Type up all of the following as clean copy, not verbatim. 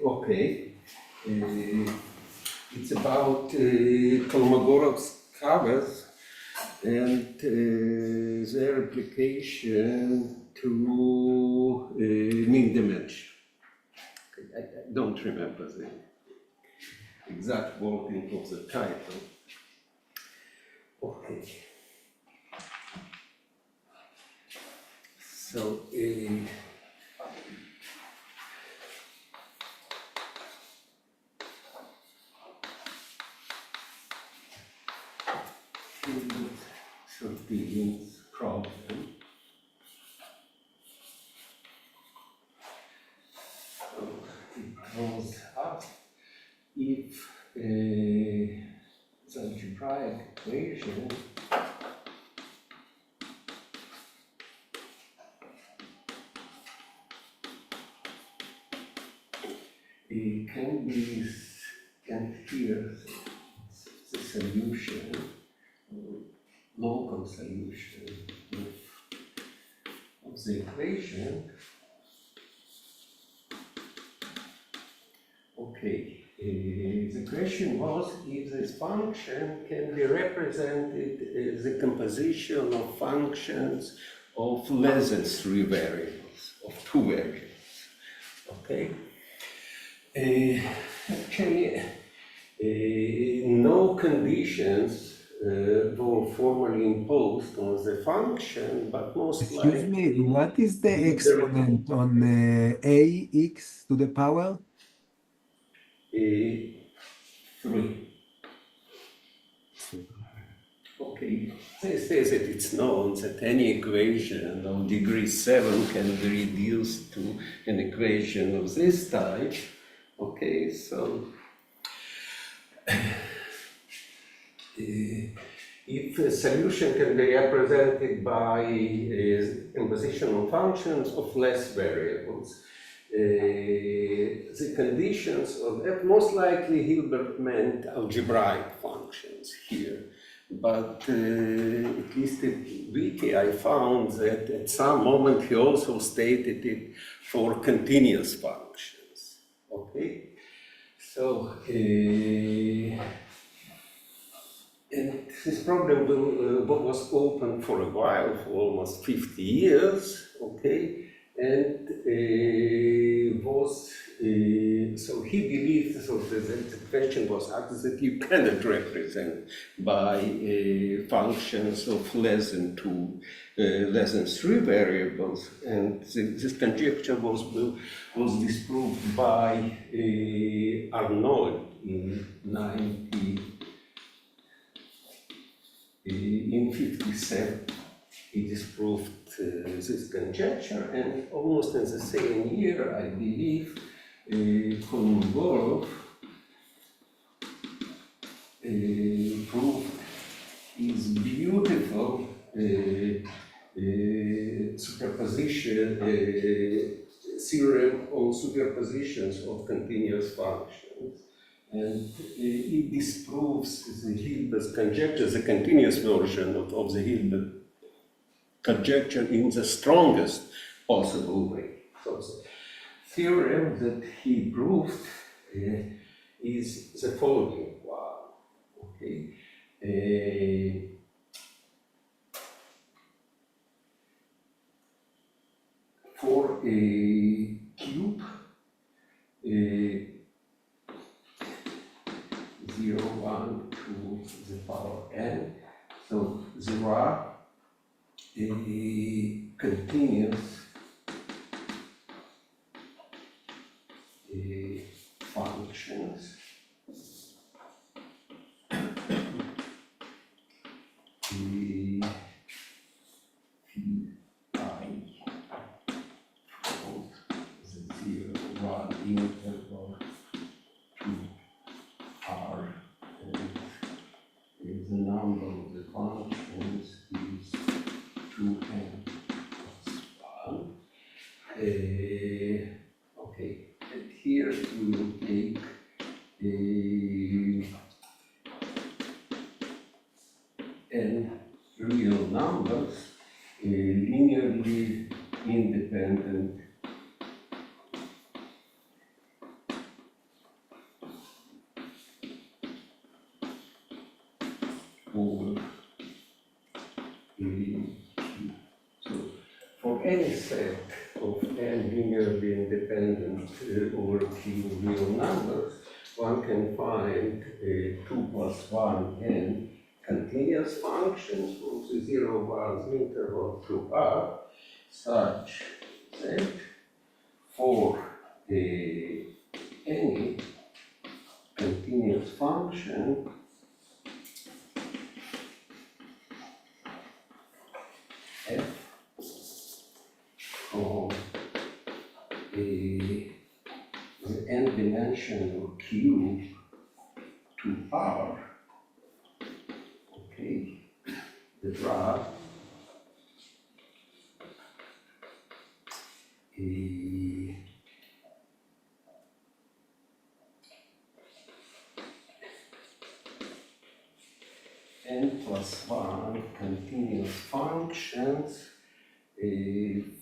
Okay. It's about Kolmogorov's covers and their application to mean dimension. I don't remember the exact wording of the title. Okay. So, should be in this problem. So it was asked if the algebraic equation can be, and here the solution, local solution of the equation. Okay, the question was if this function can be represented as a composition of functions of less than 3 variables, of 2 variables. Okay. Actually, no conditions were formally imposed on the function, but most likely... Excuse me, what is the exponent on ax to the power? 3. Okay, they say that it's known that any equation of degree 7 can be reduced to an equation of this type. Okay, so if a solution can be represented by impositional functions of less variables, the conditions of that, most likely Hilbert meant algebraic functions here. But at least at Wiki I found that at some moment he also stated it for continuous functions. Okay, so and this problem was open for a while, for almost 50 years. Okay, and was so he believed, so the question was asked that you cannot represent by functions of less than 3 variables, and this conjecture was disproved by Arnold in 57. He disproved this conjecture, and almost in the same year, I believe, Kolmogorov proved his beautiful superposition theorem on superpositions of continuous functions. And it disproves the Hilbert's conjecture, the continuous version of the Hilbert conjecture in the strongest possible way. So the theorem that he proved is the following one. Okay. For a cube, 0, 1 to the power n, so there are continuous functions the number of the functions is 2n plus 1. Okay, and here we will take n real numbers, linearly independent any set of n linearly independent or q real numbers, one can find 2 plus 1 n continuous functions of the 0-1 interval through R, such that for any continuous function f from the n-dimensional cube to R, okay, the graph n plus 1 continuous functions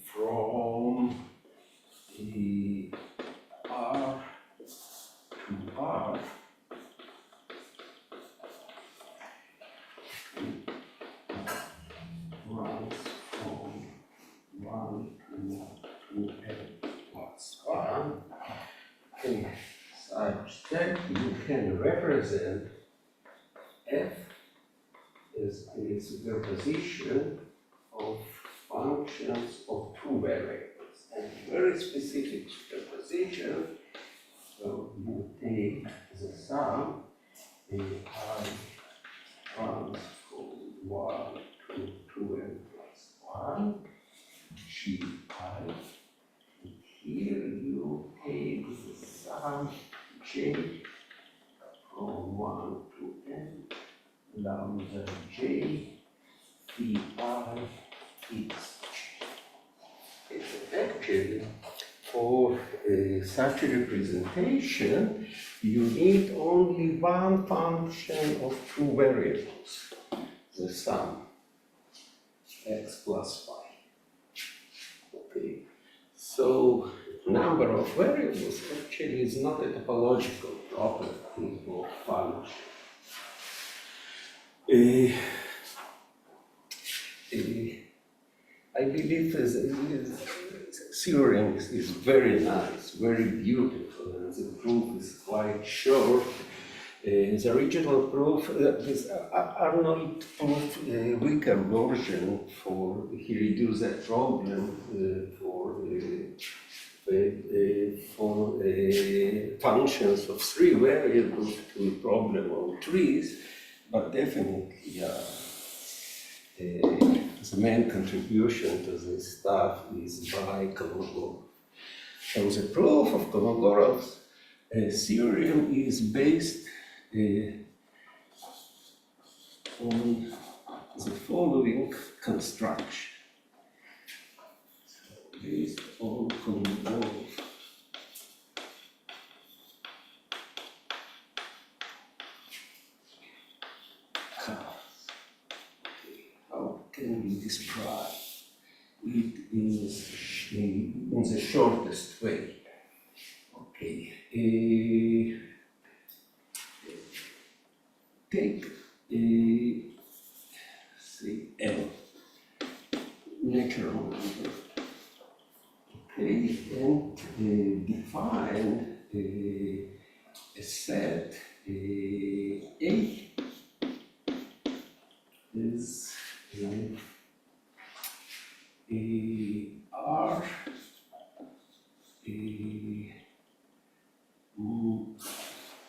from R to R runs from 1 to n plus 1, okay, such that you can represent f is a superposition of functions of two variables, and very specific superposition. So you take the sum I runs from 1 to 2n plus 1 GI, and here you take the sum j from 1 to n lambda j phi x j. It's actually for such a representation, you need only one function of two variables, the sum x plus y. Okay, so number of variables actually is not a topological property of function. I believe this theorem is very nice, very beautiful, and the proof is quite short. The original proof, this Arnold proved a weaker version for, he reduced that problem for functions of three variables to a problem of trees, but definitely the main contribution to this stuff is by Kolmogorov. So the proof of Kolmogorov's theorem is based on the following construction. So based on Kolmogorov. Can we describe it in the shortest way? Okay. Take say n natural number. Okay, and define a set A is R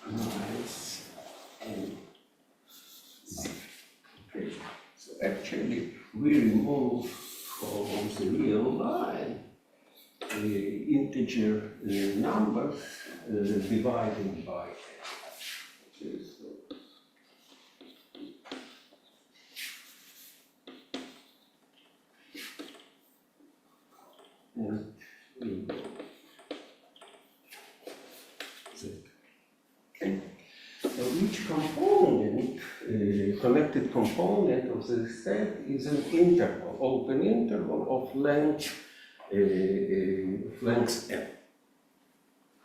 minus n z. Okay, so actually we remove from the real line integer numbers divided by n. Okay, so and we go. Okay. So each component, connected component of the set is an interval, open interval of length m.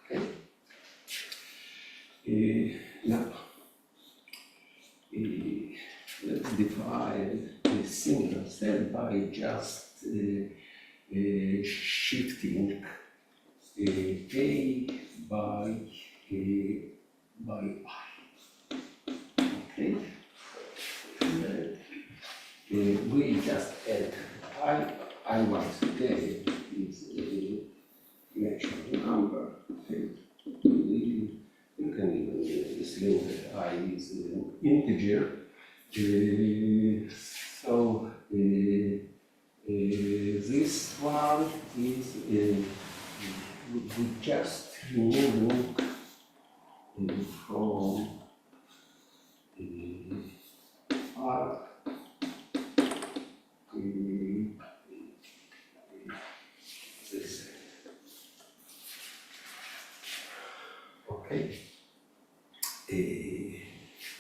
Okay. Now, let's define a single set by just shifting A by I. Okay? And, we just add I once again is a natural number. Okay? You can even assume that I is an integer. So this one is we just remove from R this. Okay.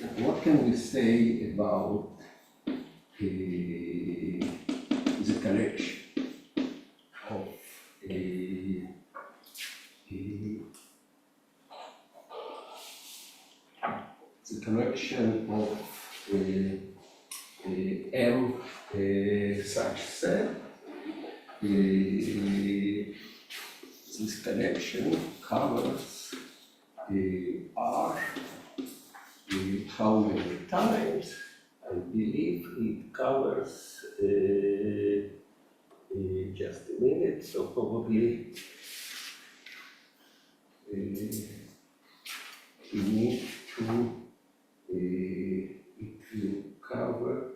Now what can we say about the connection of the connection of M such that this connection covers R how many times? I believe it covers just a minute, so probably we need to it will cover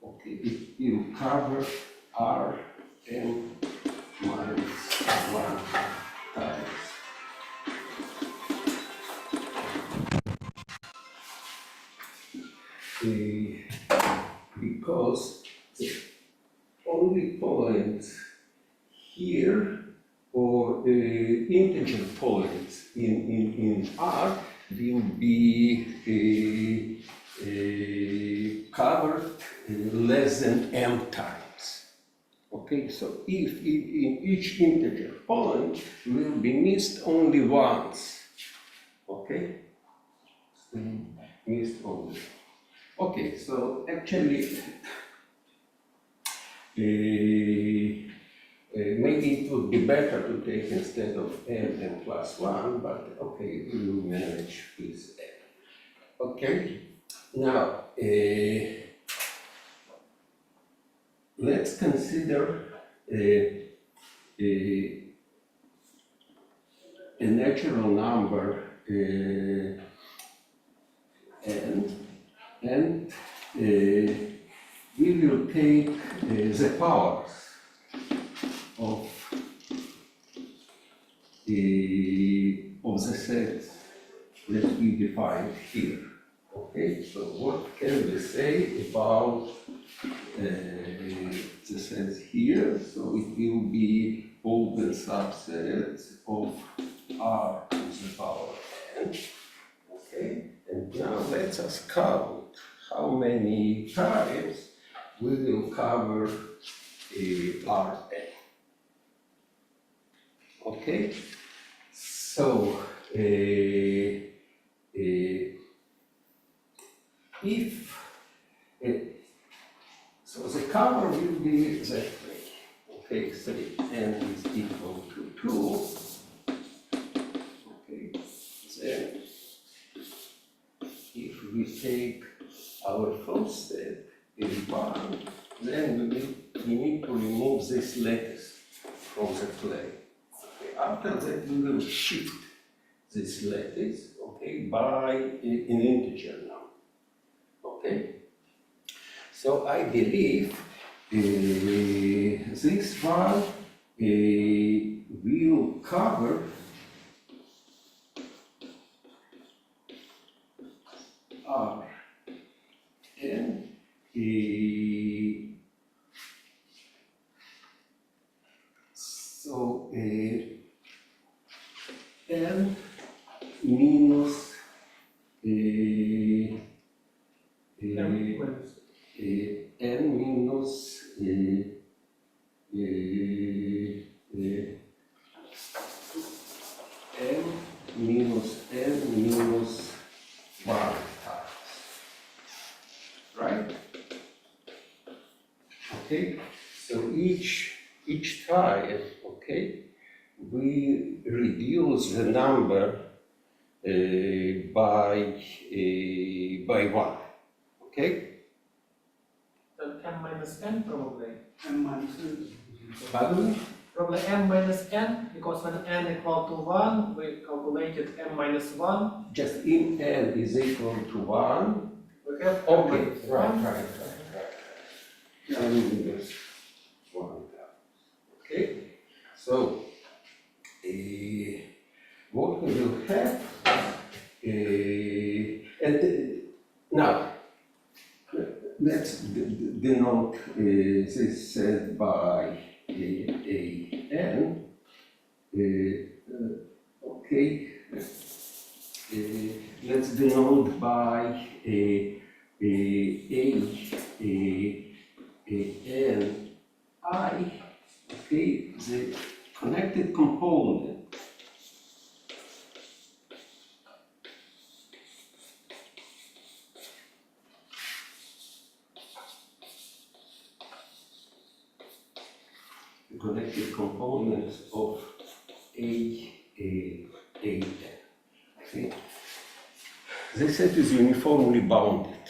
okay, it will cover R m minus 1 times. Because the only points here or integer points in R will be covered less than m times. Okay, so if in each integer point will be missed only once. Okay, missed only. Okay, so actually maybe it would be better to take instead of n plus 1, but okay, we will manage with n. Okay, now let's consider a natural number n, and we will take the powers of the set that we define here. Okay, so what can we say about the set here? So it will be open subsets of R to the power n. Okay, and now let us count how many times we will cover Rn. Okay, so if so the cover will be that way. Okay, say n is equal to 2. Okay, then if we take our first step in 1, then we need to remove this lattice from the plane. Okay, after that, we will shift this lattice, okay, by an integer number. Okay, so I believe this one will cover R and so n minus n minus n minus 1 times. okay? So each time, okay, we reduce the number by 1, okay? M minus n probably. M minus n. Pardon? Probably m minus n, because when n equal to 1, we calculated m minus 1. Just in n is equal to 1. We have m Okay, minus right. 1. And this 1. Okay, so what we will have, now let's denote this set by an. Okay, let's denote by n I, okay, the connected component components of n. Okay. The set is uniformly bounded.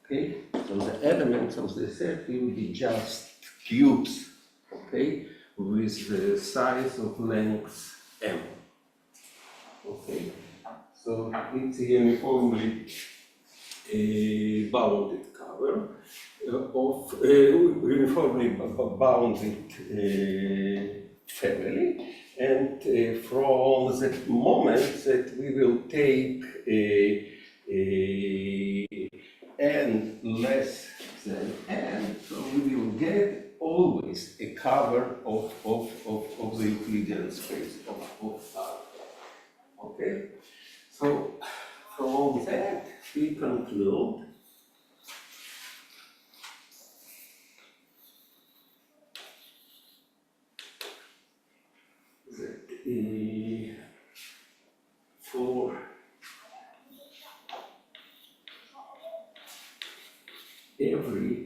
Okay, so the elements of the set will be just cubes, okay, with the size of length m. Okay, so it's a uniformly bounded cover of uniformly bounded family, and from the moment that we will take n less than n, so we will get always a cover of the Euclidean space of R. Okay, so from that we conclude that for every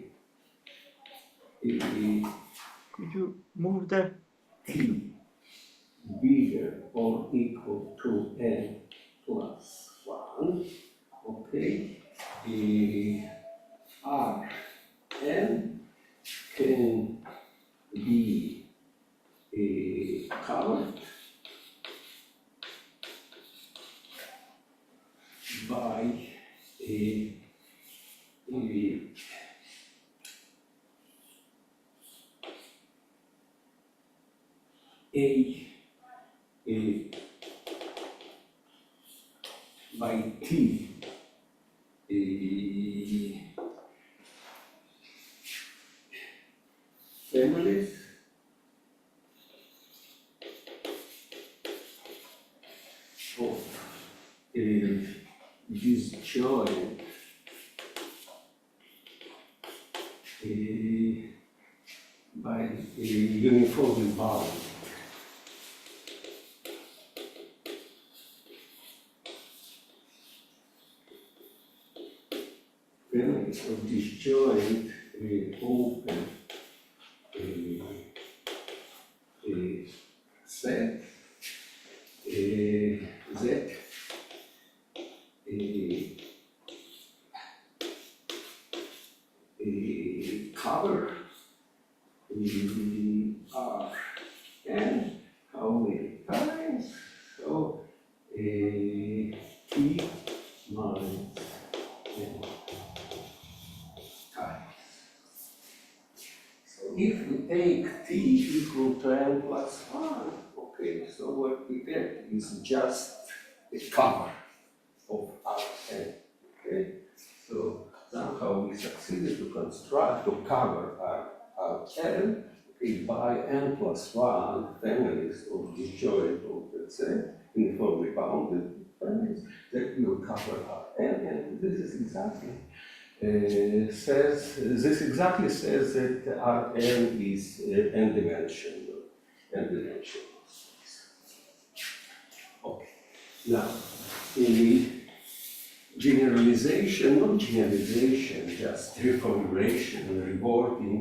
Could you move the t bigger or equal to n plus 1, okay, R n can be covered by a by t families of disjoint by uniformly bound. Families of disjoint open set that cover R and how many times? So T minus n times. So if we take T equal to n plus 1, okay, so what we get is just a cover of Rn, okay? So somehow we succeeded to construct, to cover Rn, okay, by n plus 1 families of disjoint open set, uniformly bounded families that will cover Rn, and this is exactly this exactly says that Rn is n-dimensional space. Okay, now in the generalization, not generalization, just reformulation, rewording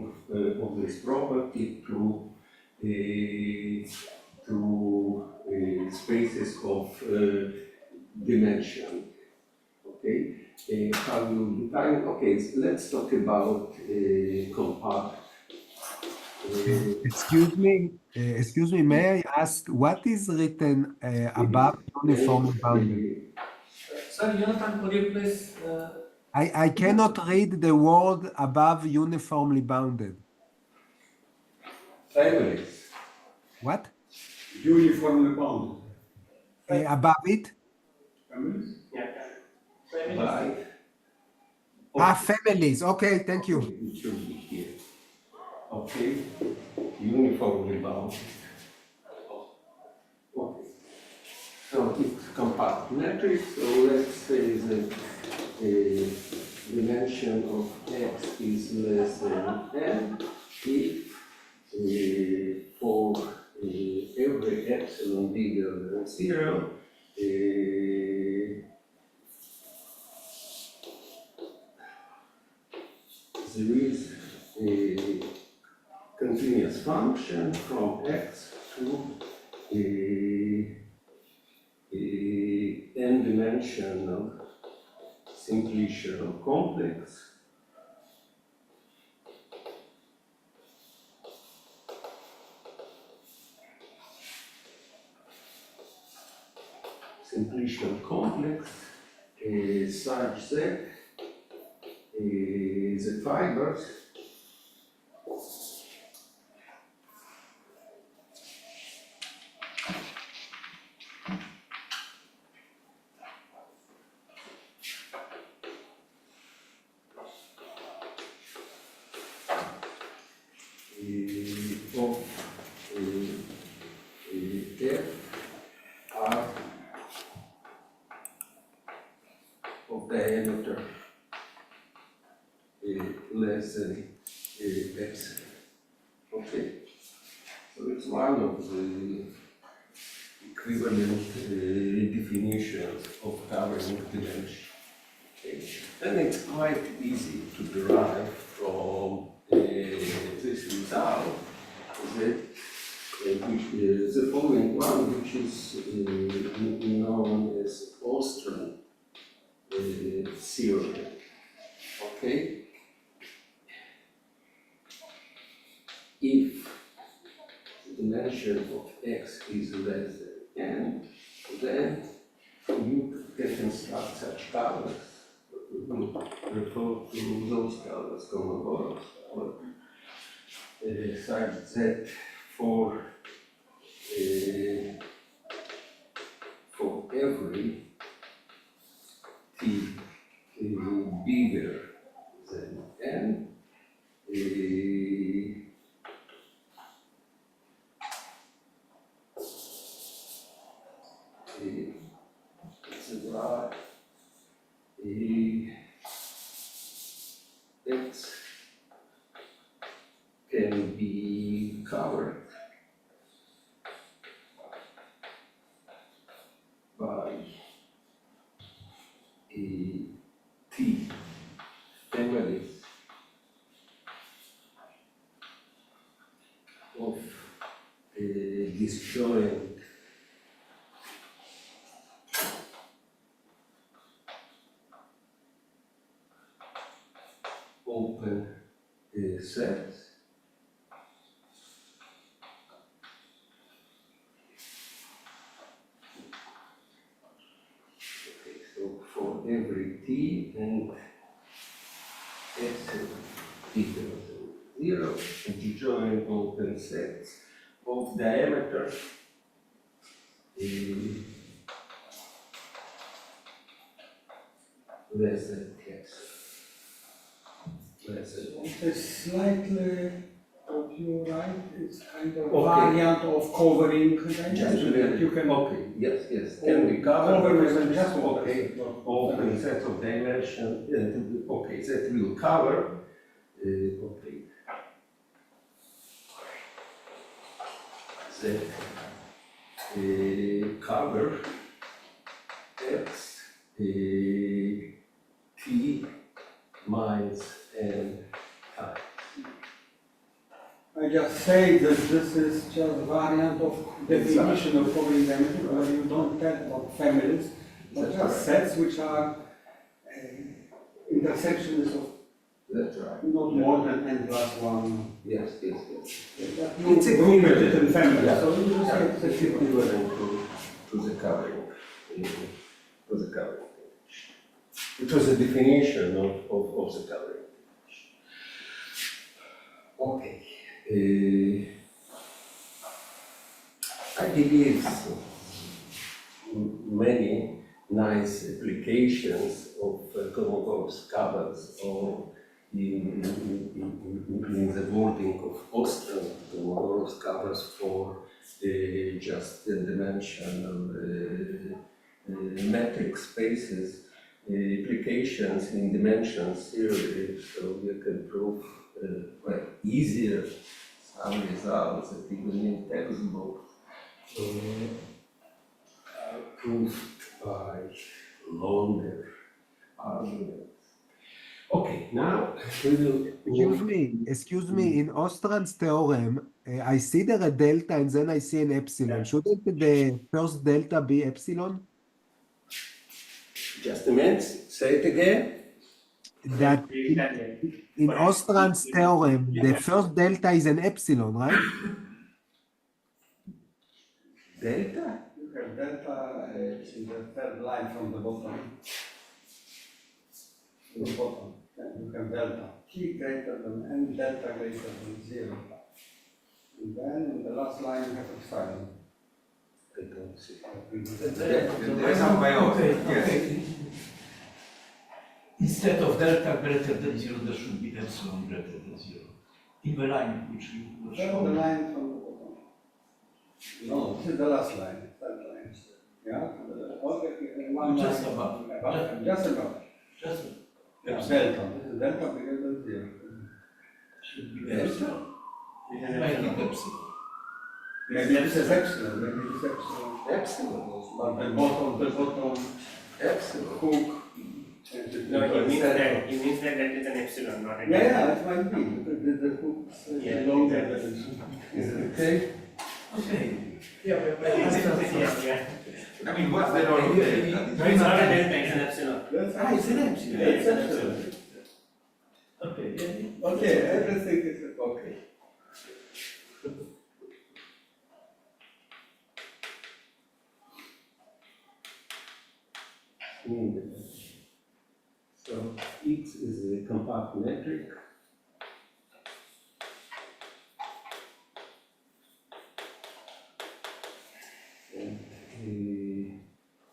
of this property to spaces of dimension. Okay, how you define? Okay, so let's talk about compact. Excuse me, may I ask what is written above uniformly bounded? Sir, Jonathan, could you please? I cannot read the word above uniformly bounded. Families. What? Uniformly bounded. Above it? Families? By Families. Okay, thank you. it should be here. Okay, uniformly bounded. Okay, so it's compact metric. So let's say the dimension of x is less than n if for every epsilon bigger than 0, there is a continuous function from x to n-dimensional simplicial complex such that the fibers of F are of diameter less than epsilon. Okay, so it's one of the equivalent definitions of covering dimension. Okay. And it's quite easy to derive from this result that the following one, which is known as Austrian theorem. Okay, if the dimension of x is less than n, then you can construct such covers. We will refer to those covers, Kolmogorov, such that for every t bigger than n, x can be covered by t families of disjoint open sets. Okay, so for every t and epsilon equals 0, disjoint open sets of diameter less than epsilon. It's slightly, what you write, it's kind of Okay. variant of covering dimension that you can. Okay, yes, can we cover? Cover is just Okay, open sets of dimension, okay, that will cover, okay. That cover x t miles and time. I just say that this is just variant of definition of polynomial where you don't care about families, but That's just right. sets which are intersections of That's right. not more than n plus one. Yes. It's equivalent in family. Yeah. So you just say It's it's equivalent. equivalent to the covering. It was a definition of the covering. Okay. I believe many nice applications of Kolmogorov's covers or in the wording of Austrian Kolmogorov's covers for just dimensional metric spaces, applications in dimensions theory, so you can prove easier some results that even in textbooks are proved by longer arguments. Okay, now we will Excuse me, in Ostran's theorem, I see there a delta and then I see an epsilon. Shouldn't the first delta be epsilon? just a minute, say it again. That in Ostran's theorem, the first delta is an epsilon, right? Delta? You have delta in the third line from the bottom. The bottom. You have delta t greater than n, delta greater than 0. And then in the last line you have epsilon. I don't see. There's some biology, yes. Instead of delta greater than 0, there should be epsilon greater than 0. In the line which you were That's the showing. line from the bottom. No, this is the last line, third line. Yeah? Okay, one Just line above. Just above. Just Yeah, delta. This is delta bigger than 0. should be epsilon. Make it epsilon. Maybe this is epsilon, maybe this is epsilon. Epsilon. But the bottom Epsilon. hook. No, it means that it's an epsilon, not an Yeah, it might be, because the hook is Yeah, longer exactly. than. Is it okay? Okay. Yeah. I mean, what's the role of No, it's not a delta, it's an epsilon. It's an epsilon. Yeah, it's epsilon. Okay. Okay, everything is okay. So X is a compact metric. And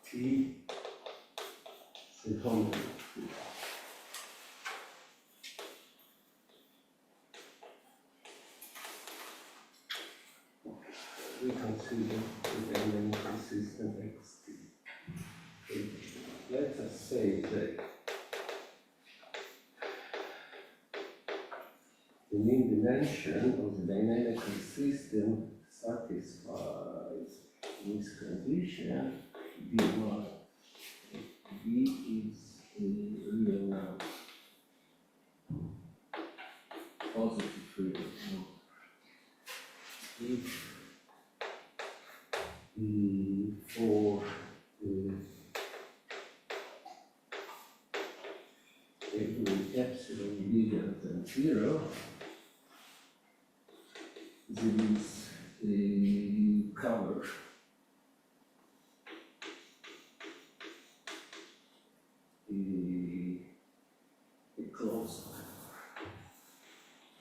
T is a homomorphic. We consider the element consistent xt. Let us say that the mean dimension of the dynamical system satisfies this condition, B1. B is a real number, positive real number. If for every epsilon bigger than 0, there is a cover a closed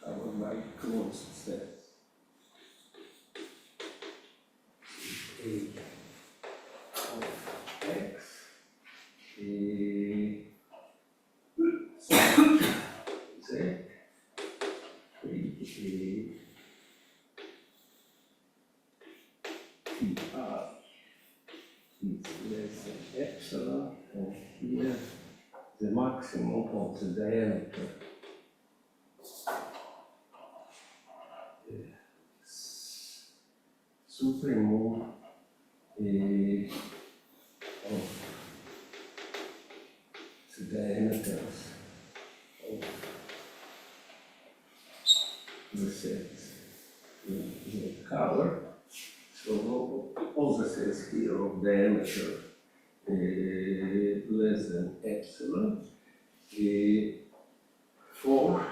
cover by closed sets. A of x z is less than epsilon, and here the maximum of the diameter supremum of the diameters the sets in color. So all the sets here of diameter less than epsilon for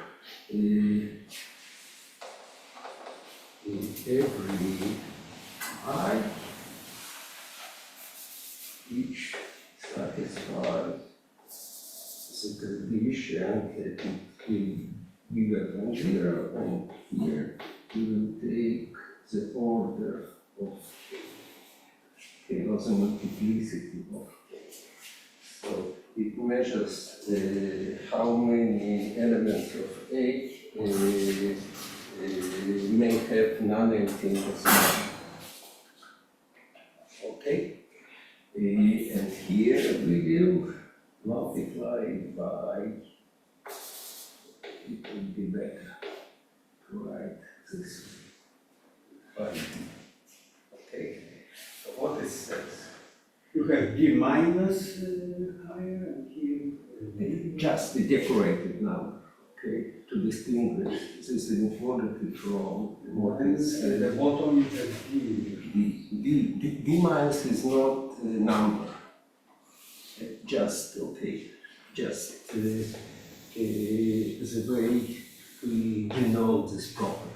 in every I each satisfies the condition that it is bigger than 0, and here we will take the order of k, also multiplicity of k. So it measures how many elements of A may have non-empty intersection. Okay? And here we will multiply it by, it would be better to write this by, okay? So what is this? You have D minus higher and here Just the decorated number, okay? To distinguish, this is important from what is at the bottom you have D. D minus is not a number. Just, okay, just the way we denote this property.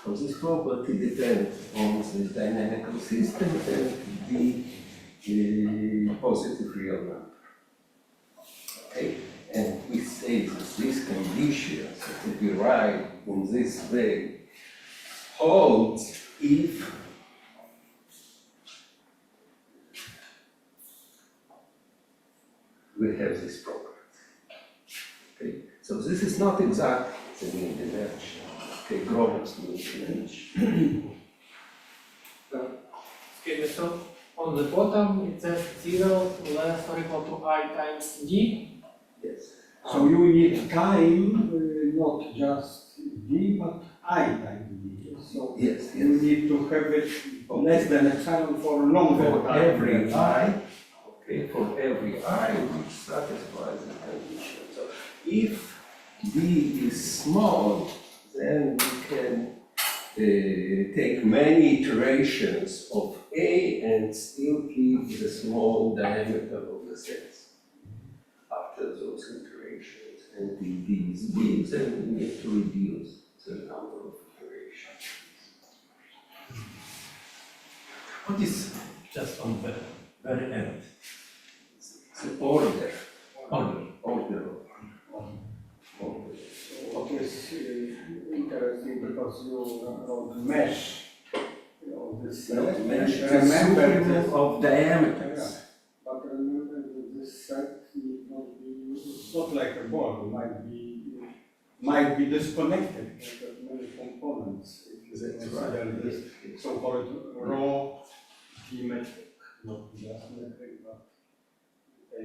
So this property depends on the dynamical system and the positive real number. Okay, and we say that these conditions that we write in this way holds if we have this property. Okay, so this is not exactly the mean dimension. Okay, Grover's mean dimension. Excuse me, so on the bottom it says 0 less or equal to I times D. Yes. So you need time, not just D, but I times D. So Yes, you yes. need to have it less than epsilon for longer For time. every I, okay, for every I which satisfies the condition. So if D is small, then we can take many iterations of A and still keep the small diameter of the sets after those iterations. And if D is big, then we need to reduce the number of iterations. What is Just on the very end. the order? Order. Order. So it is interesting because you wrote mesh. You know, this Mesh is remember supremum this, of diameters. but remember that this set need not be, it's not like a ball, might be disconnected. It has many components. If you That's consider right. this so-called raw geometric, not just metric, but a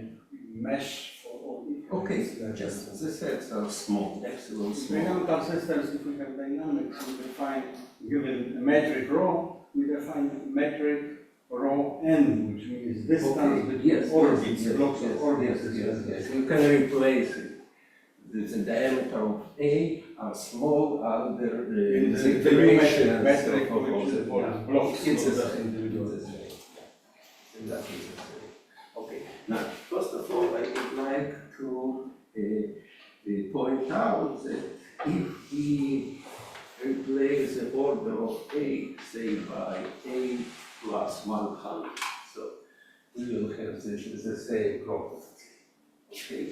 mesh for all. Okay, just the sets are small, epsilon In small. dynamical systems, if we have dynamics, we define, given a metric row, we define metric row n, which means distance Okay, between yes, orbits, yes, blocks yes, of orbits. yes. You can replace it. The diameter of A are small under In the the dimensions metric, of which is the blocks, It's not the just same. individual. It's the same. Exactly the same. Okay, now, first of all, I would like to point out that if we replace the order of A, say by A plus 100, so we will have the same property. Okay,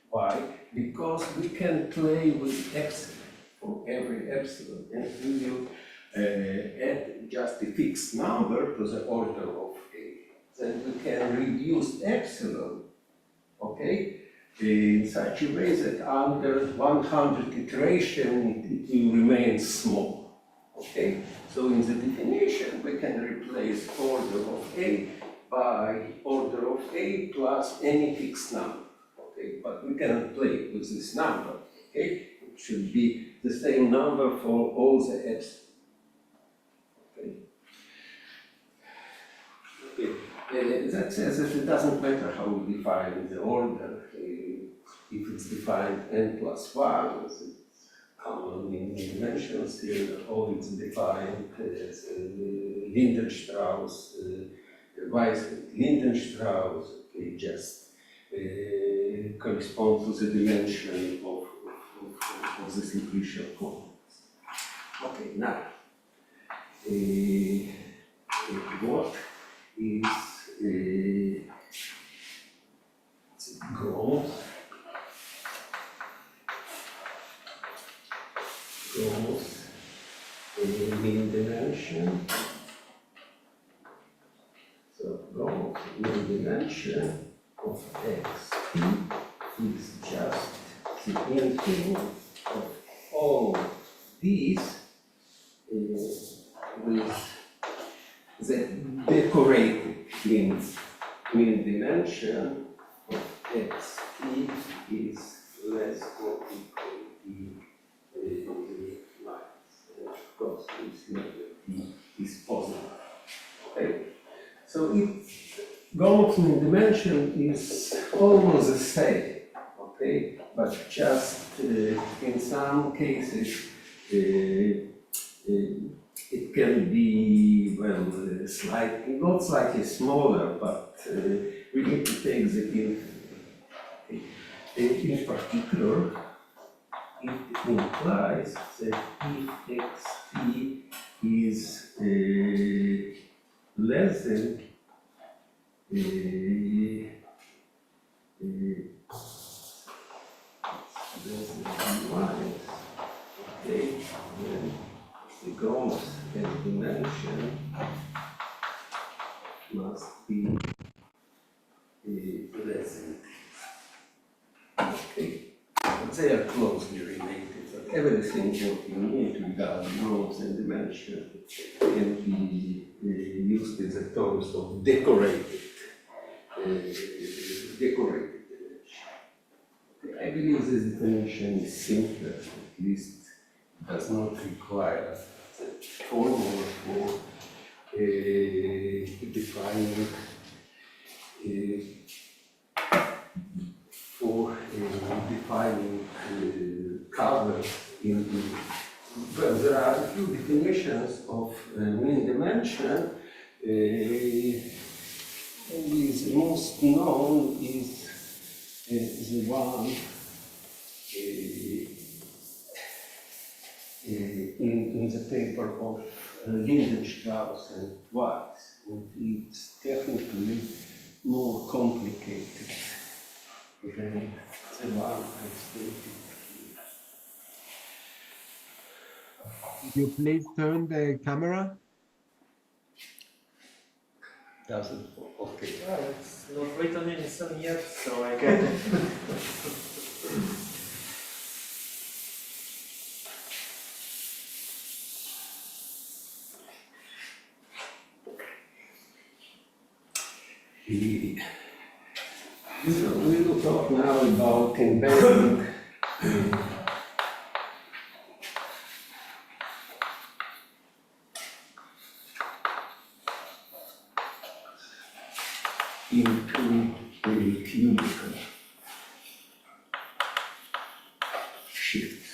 why? Because we can play with epsilon for every epsilon, and we will add just a fixed number to the order of A. Then we can reduce epsilon, okay, in such a way that under 100 iteration it will remain small, okay? So in the definition we can replace order of A by order of A plus any fixed number, okay? But we cannot play with this number, okay? It should be the same number for all the epsilon. That says that it doesn't matter how we define the order. If it's defined n plus 1, common in dimensions here, all it's defined as Lindenstrauss, Lindenstrauss, okay, just correspond to the dimension of the simplicial complex. Okay, now, what is growth mean dimension? So growth mean dimension of xt is just the infinite of all these with the decorated mean dimension of xt is less or equal to minus. And of course, this negative is positive. Okay? So Golom's mean dimension is almost the same, okay? But just in some cases it can be, well, slightly, not slightly smaller, but we need to take the infinite. In particular, it implies that if xt is less than minus, okay, then the Grom's dimension must be less than. Okay, but they are closely related, but everything what you need regarding Grom's and dimension can be used in the terms of decorated dimension. Okay, I believe this definition is simpler, at least does not require the formula for defining covers in well, there are a few definitions of mean dimension. Only the most known is the one in the paper of Lindenstrauss and Weiss. And it's technically more complicated than the one I stated here. Could you please turn the camera? Doesn't, okay. Well, it's not written in sun yet, so I get it. So we will talk now about embedding into a cubical shift.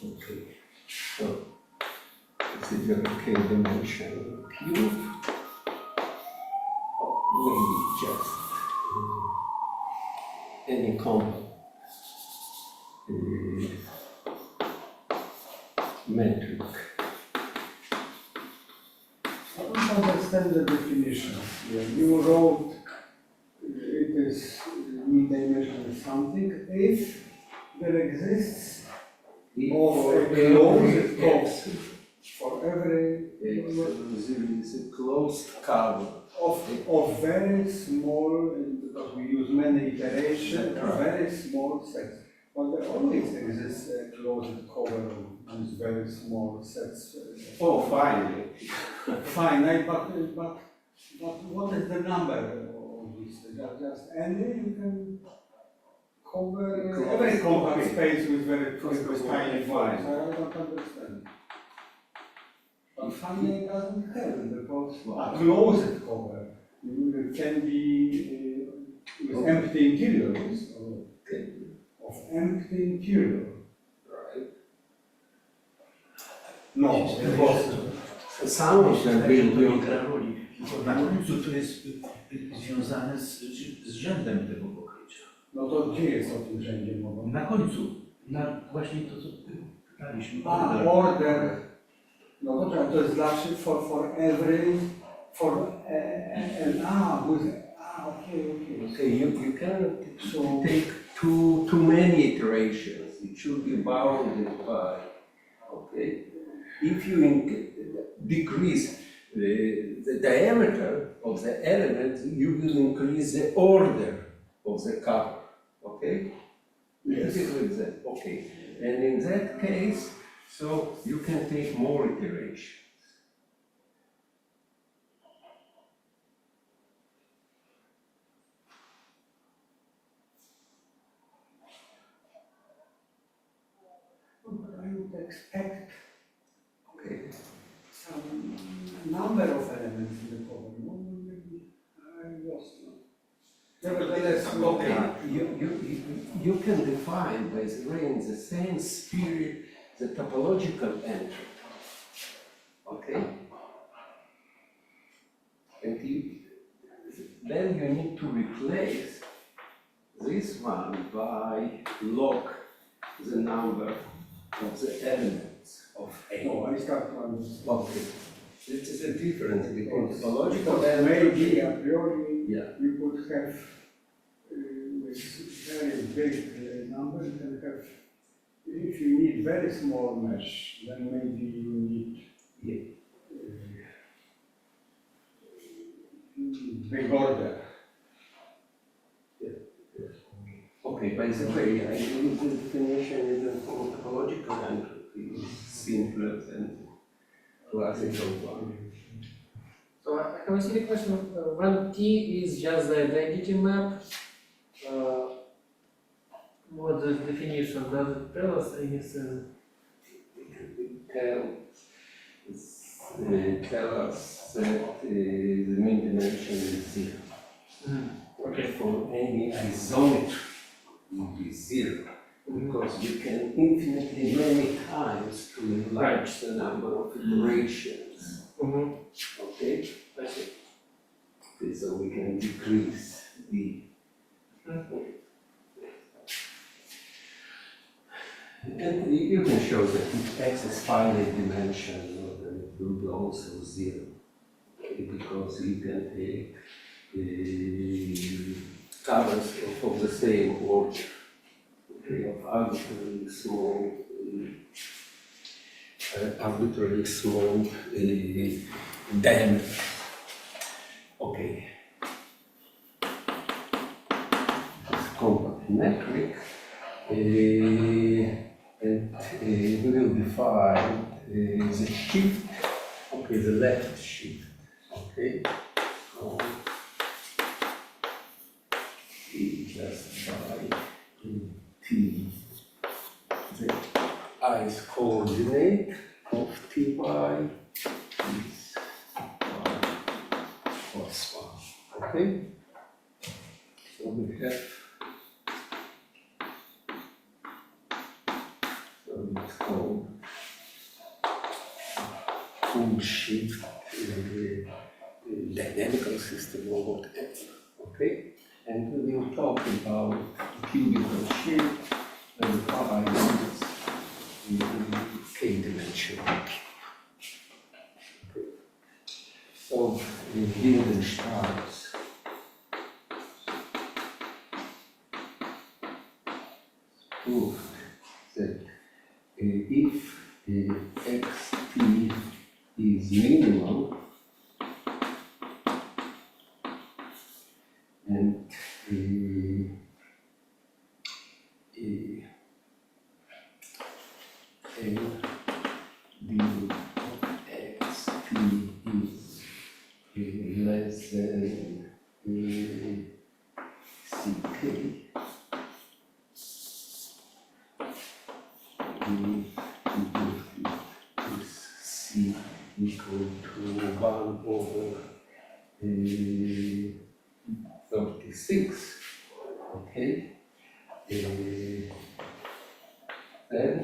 Okay, so consider a k-dimensional cube, or maybe just any compound metric. I don't understand the definition. Yeah, you wrote it is mean dimension is something if there exists For a every closed x, for every there is a closed cover. of very small, because we use many iterations, Right. very small sets. But there always exists a closed cover with very small sets. Oh, finally. Finite, but what is the number of this? Just any you can cover every compact space with very with tiny points. I don't understand. But finite doesn't have because a closed cover. It can be With empty interiors, of empty interior. Right. No, impossible. Some of them will To be. nie gra roli. Tylko na końcu to jest związane z rzędem tego pokrycia. No to gdzie jest o tym rzędzie mowa? Na końcu, właśnie to, co pytaliśmy. Order. No dobrze, to jest dla for every, okay. Okay, you cannot So, take too many iterations. It should be bounded by. Okay, if you decrease the diameter of the element, you will increase the order of the cover. Okay. yes. This is that. Okay, and in that case, so you can take more iterations. I would expect Okay. some number of elements in the cover. No, maybe I lost one. Nevertheless, You can define, by the way, in the same spirit, the topological entry. Okay? And then you need to replace this one by log the number of the elements of A. no, I start to understand. Okay. This is a difference between topological Because entry. maybe a priori Yeah. you could have with very big number, you can have, if you need very small mesh, then maybe you need big order. Okay, by the way, I use the definition even for topological entropy is simpler than classical one. So I have a silly question. When T is just the identity map, what the definition does it tell us anything? Tell us that the main dimension is zero. Okay. For any isometry, it will be zero. Because you can infinitely many times to enlarge the number of iterations. Okay? I see. Okay, so we can decrease the. And you can show that if X is finite dimensional, then it will be also zero. Okay, because you can take covers of the same order, okay, of arbitrarily small diameter. Okay. It's compact metric. And we will define the shift, okay, the left shift, okay. Just by T, the i's coordinate of Ty is y plus 1, okay. So we have. It's called full shift dynamical system or whatever, okay? And we will talk about cubical shift and phi is k-dimensional. Okay. So Hildenstein's proved that if xt is minimal and b of xt is less than ck, C equal to 1 over 36, Okay. Then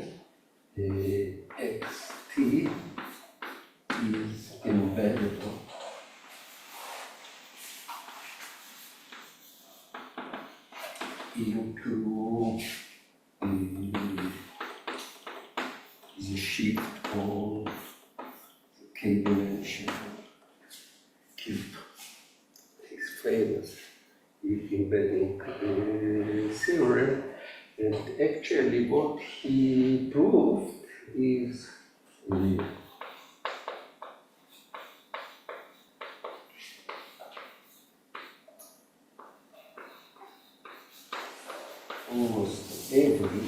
xt is embedded into the shift of the k-dimensional cube. This famous embedding theorem, and actually what he proved is almost every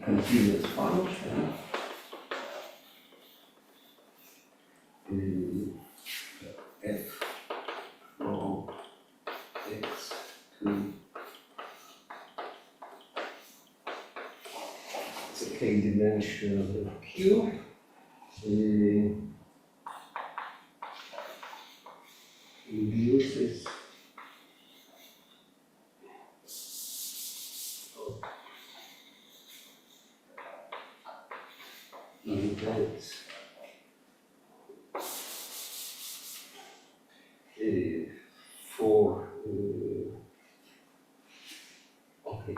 continuous function f from x to the k-dimensional cube induces embeds for okay,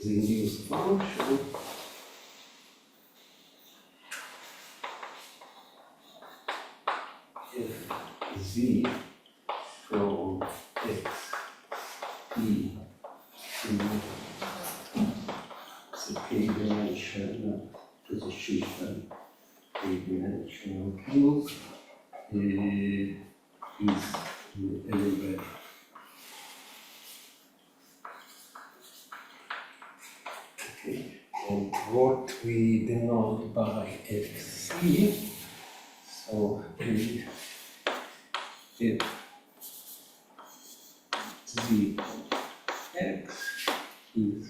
the induced function f z from x e to the k-dimensional to the shift k-dimensional cube is anywhere. Okay, and what we denote by fc, so if z x is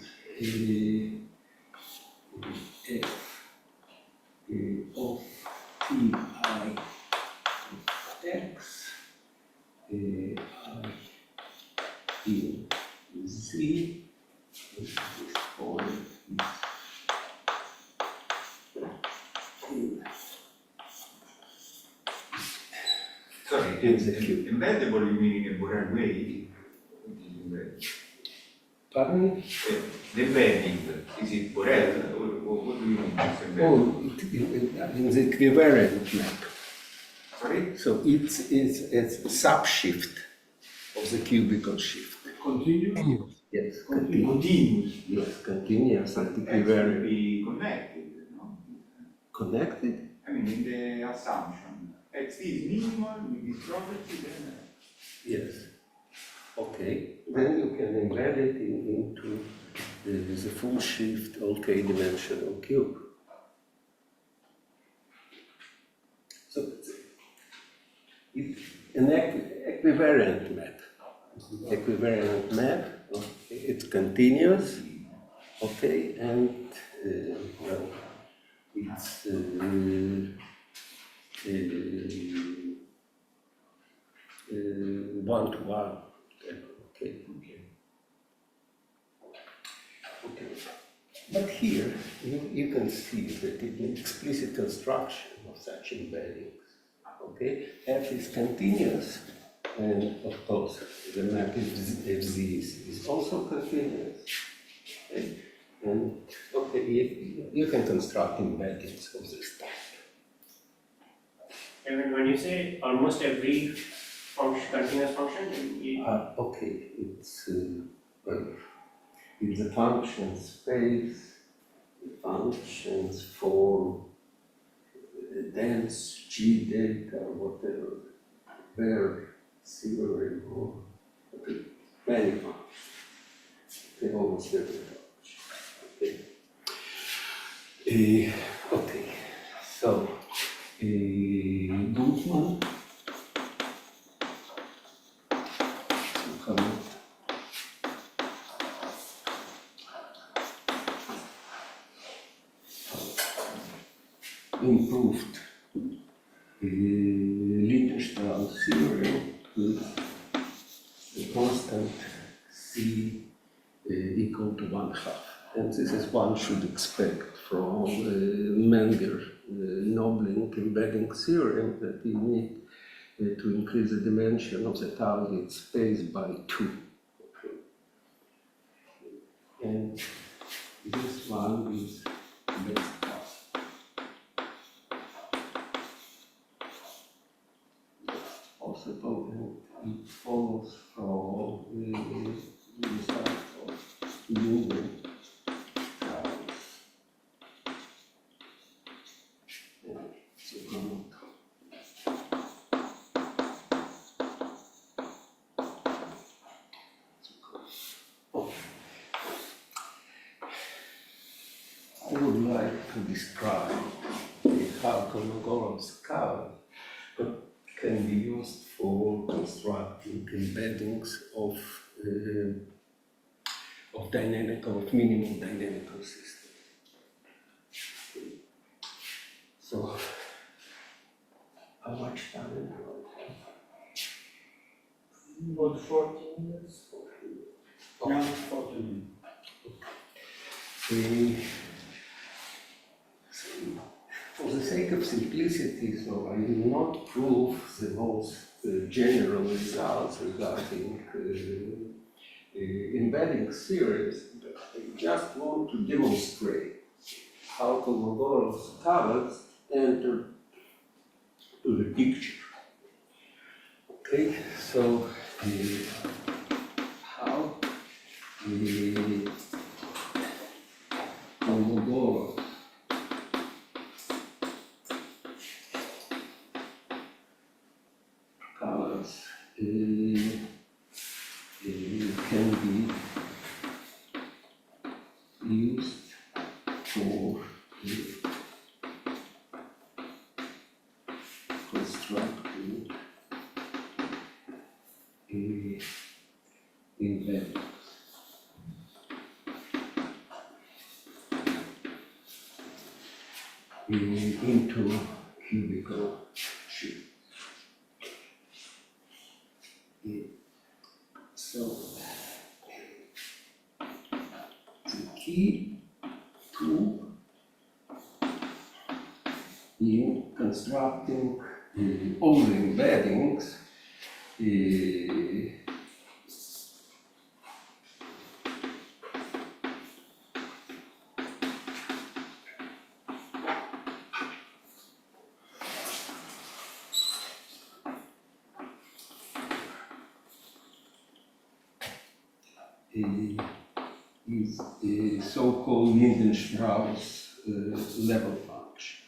f of ti x I in z is this point Sorry, in the cube. embeddable you mean in a Borel way? Pardon? The embedding, is it Borel or what do you mean? It's embedded? Oh, in the equivariant map. Sorry? So it's a subshift of the cubical shift. Continuous? Yes, Continuous. Yes, continuous But and X will equivariant. be connected, no? Connected? I mean, in the assumption, xt is minimal with this property, then Yes. Okay, then you can embed it into the full shift of k-dimensional cube. So it's an equivariant map. Equivariant map, okay, it's continuous, okay, and well, it's one-to-one. Okay. Okay. But here you can see that in explicit construction of such embeddings, okay, f is continuous, and of course the map fz is also continuous. Okay, and okay, you can construct embeddings of this type. And when you say almost every function, continuous function, Okay, it's well, it's the function space, the functions for dense G data, whatever, where theorem or many functions. They almost every function. Okay, so Gutmann. Improved Lindenstrahl theorem with constant C equal to 1/2. And this is one should expect from Menger-Knobling embedding theorem that we need to increase the dimension of the target space by 2. And this one is best class. Possible, and it follows from the result of moving tiles. I would like to describe how Kolmogorov's curve can be used for constructing embeddings of minimal dynamical systems. So, how much time do I have? About 40 minutes. Yeah, 14. For the sake of simplicity, so I will not prove the most general results regarding embedding theories, but I just want to demonstrate how Kolmogorov's curves enter to the picture. Okay, so how Kolmogorov curves can be used for constructing embeddings. Into cubical sheet. So the key to in constructing all the embeddings is the so-called Lindenstrauss level function.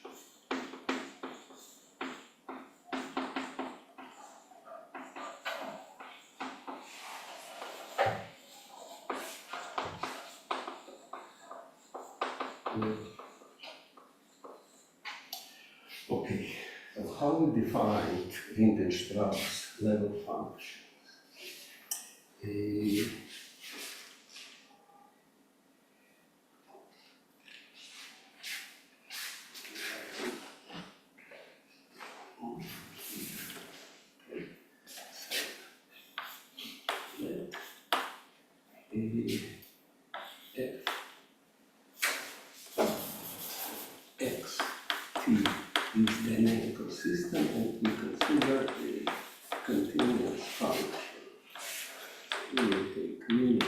Okay, so how we define Lindenstrauss level functions? X t is dynamical system, and we consider a continuous function. We will take unit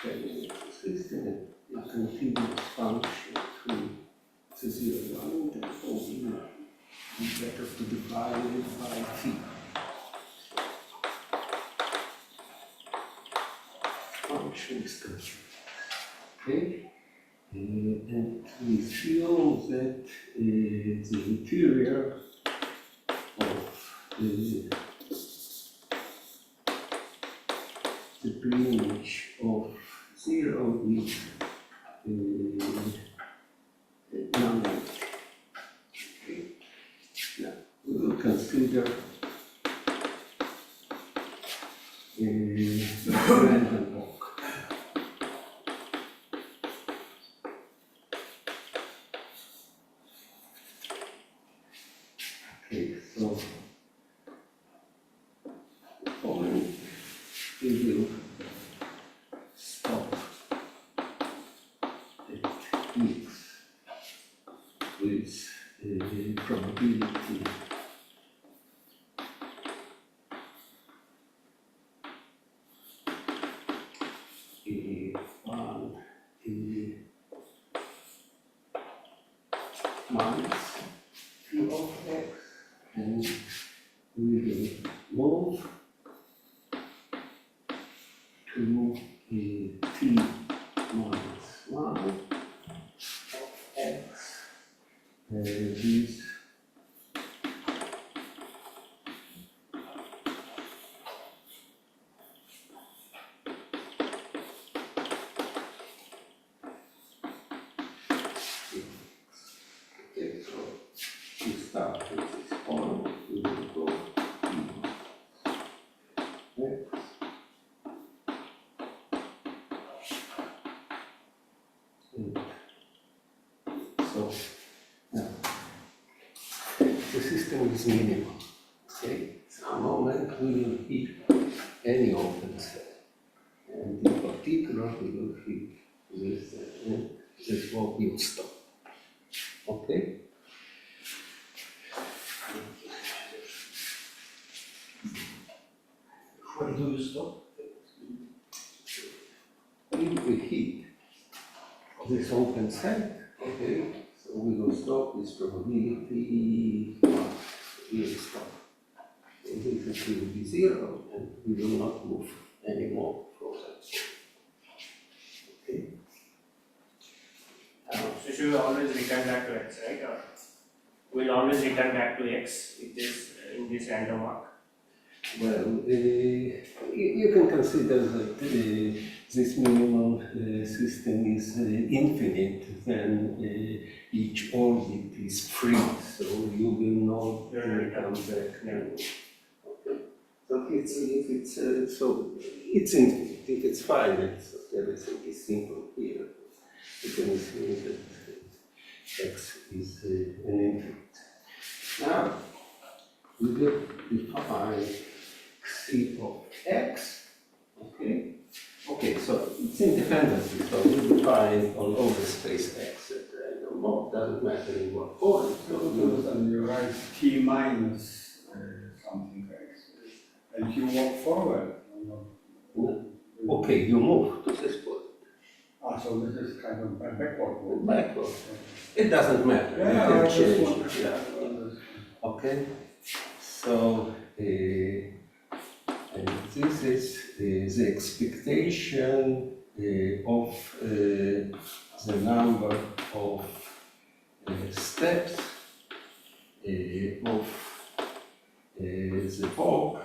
dynamical system and a continuous function to the 0, 1, and therefore we will be better to divide it by t. Function is continuous. Okay? And we feel that the interior of the plane of 0 is non-empty. Okay. Now we will consider the random walk. Okay, so following one minus p of x, and we will move to t minus 1 of x, this okay, so we start with this point, we will go to x. So now the system is minimal. Okay, some moment we will hit any open set, and in particular we will hit this, and this will stop. Okay. Where do you stop? If we hit this open set, okay, so we will stop this probability, we will stop. And this will be 0, and we will not move anymore from that. Okay. So should we always return back to x, right? Or we'll always return back to x with this in this random walk. Well, you can consider that this minimal system is infinite, then each orbit is free, so you will not come back. Okay. So if it's so it's infinite. If it's finite, so everything is simple here. You can assume that x is an infinite. Now we will define c of x, okay? Okay, so it's independently, so we define on over space x at random mode, doesn't matter in what form. So And you write t minus something x, and you walk forward. okay, you move to this point, So this is kind of a backward walk. backward. It doesn't matter, you Yeah, can I just change want it, to- yeah. Okay, so and this is the expectation of the number of steps of the walk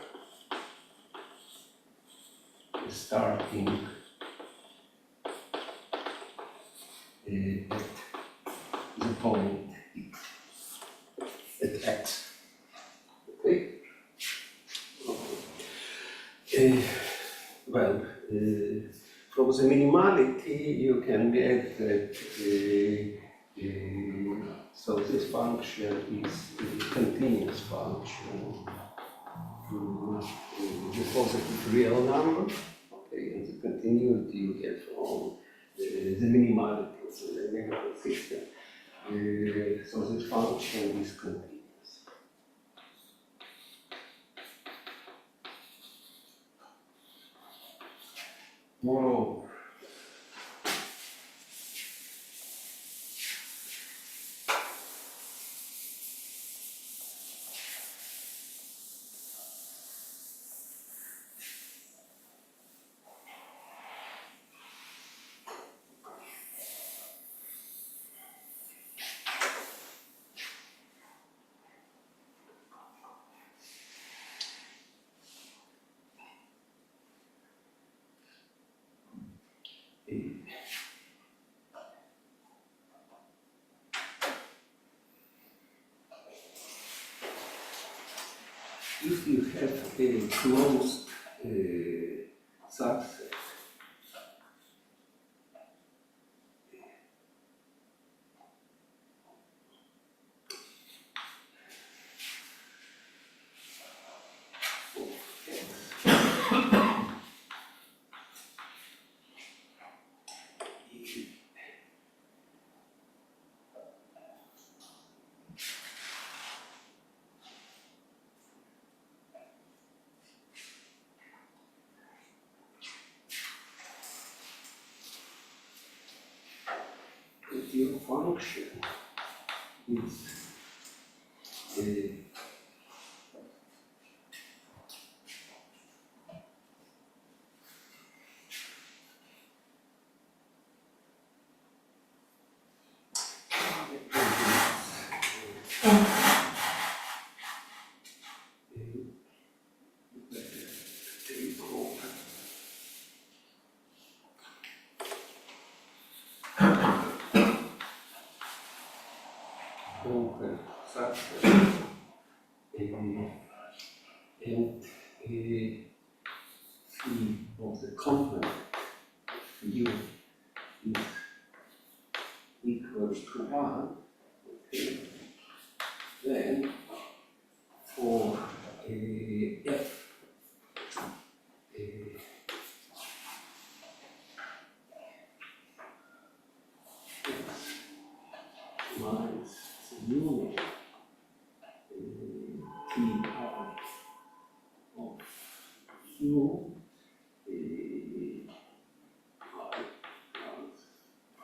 starting at the point at x. Okay. Well, from the minimality you can get that so this function is a continuous function to the positive real number. Okay, and the continuity you get from the minimality of the negative system. So this function is continuous. Moreover, if you have a closed subset, your function is open subset and phi of the complement u is equal to 1, okay, then for f minus unit ti of u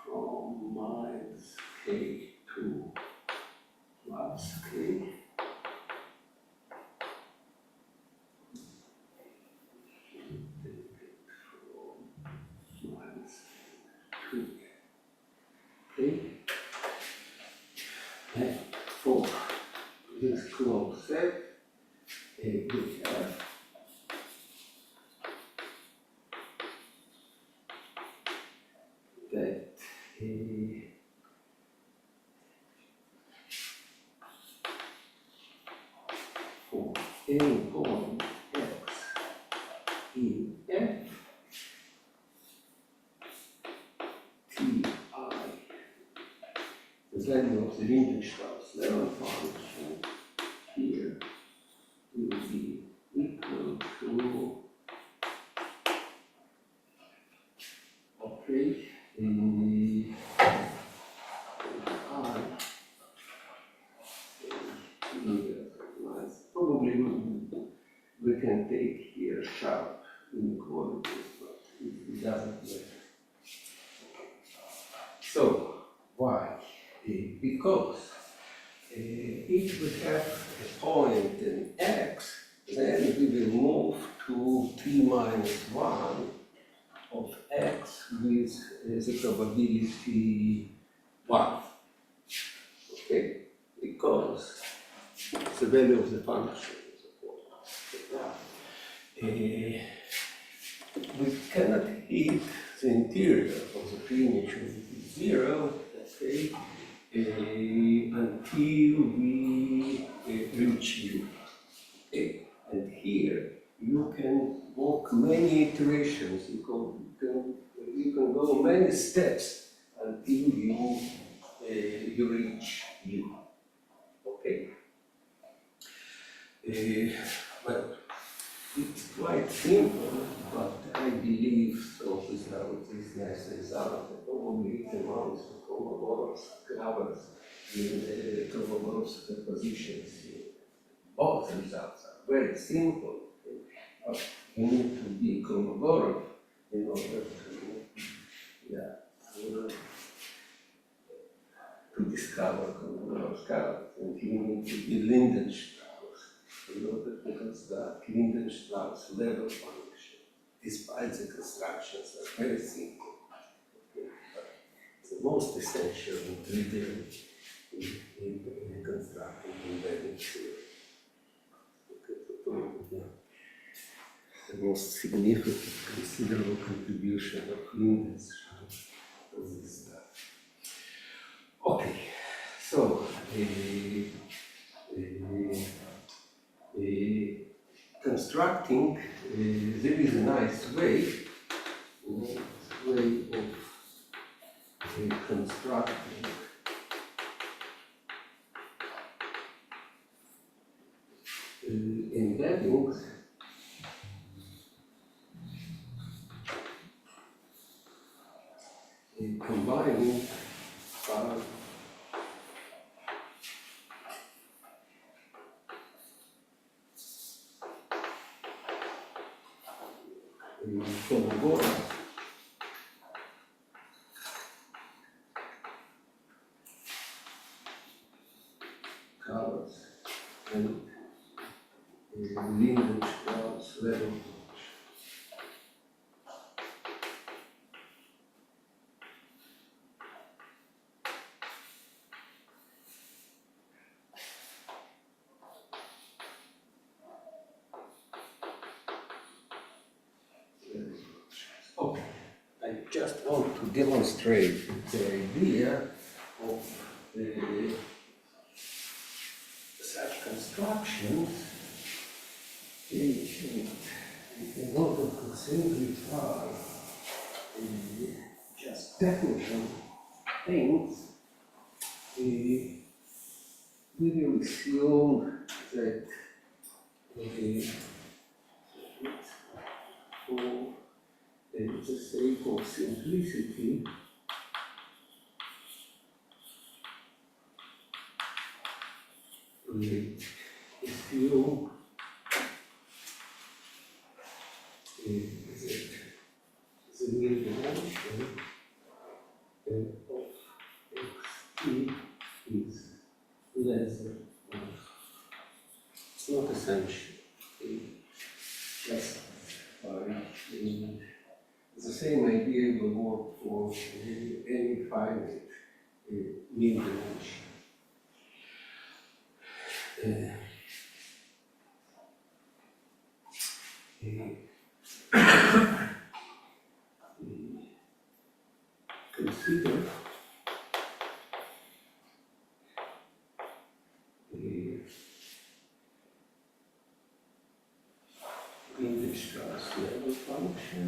from minus k to plus k. From minus 2 k. And for this closed set, we have that for any point x in f, ti, the value of the Levin function here will be equal to, okay, probably we can take here sharp inequalities, but it doesn't matter. So, why? Because if we have a point in x, then we will move to t minus 1 of x with the probability 1. Okay? Because the value of the function is we cannot hit the interior of the primitive with 0, okay, until we reach u. Okay? And here you can walk many iterations, you can go many steps until you reach u. Okay? Well, it's quite simple, but I believe so without this nice result, probably the ones of Kolmogorov covers in Kolmogorov superpositions. Both results are very simple, but you need to be Kolmogorov in order to discover Kolmogorov's curves, and you need to be Lindenstrauss in order to construct Lindenstrauss level function, despite the constructions are very simple. Okay? But the most essential ingredient in constructing embedding theory. Okay, the most significant, considerable contribution of Lindenstrauss to this stuff. Okay, so constructing, there is a nice way of constructing embeddings combining Kolmogorov level. Okay, I just want to demonstrate the idea of such constructions. In order to simplify just technical things, we will assume that for the sake of simplicity, we assume that the mean dimension of xt is less than 1. It's not essential. Just the same idea will work for any finite mean dimension. Consider the English class level function.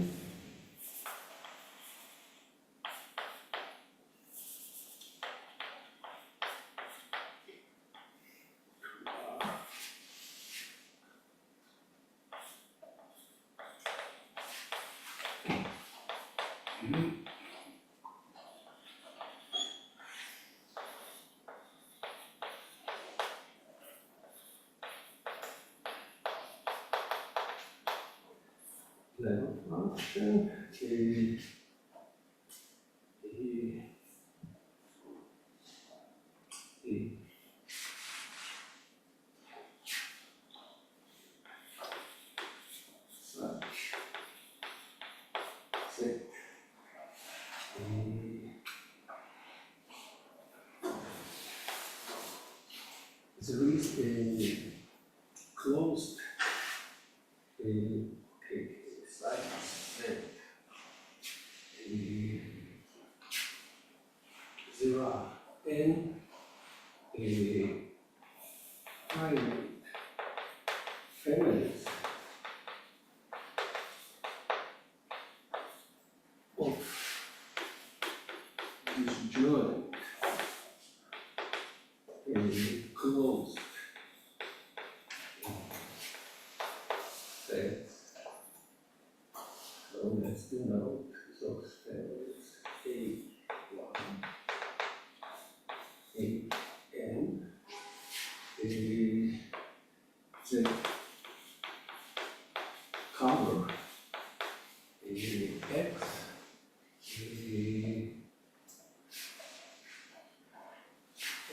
Level function such that there is a closed such that there are n finite families of disjoint closed sets. So let's denote those families A1, An, that cover X,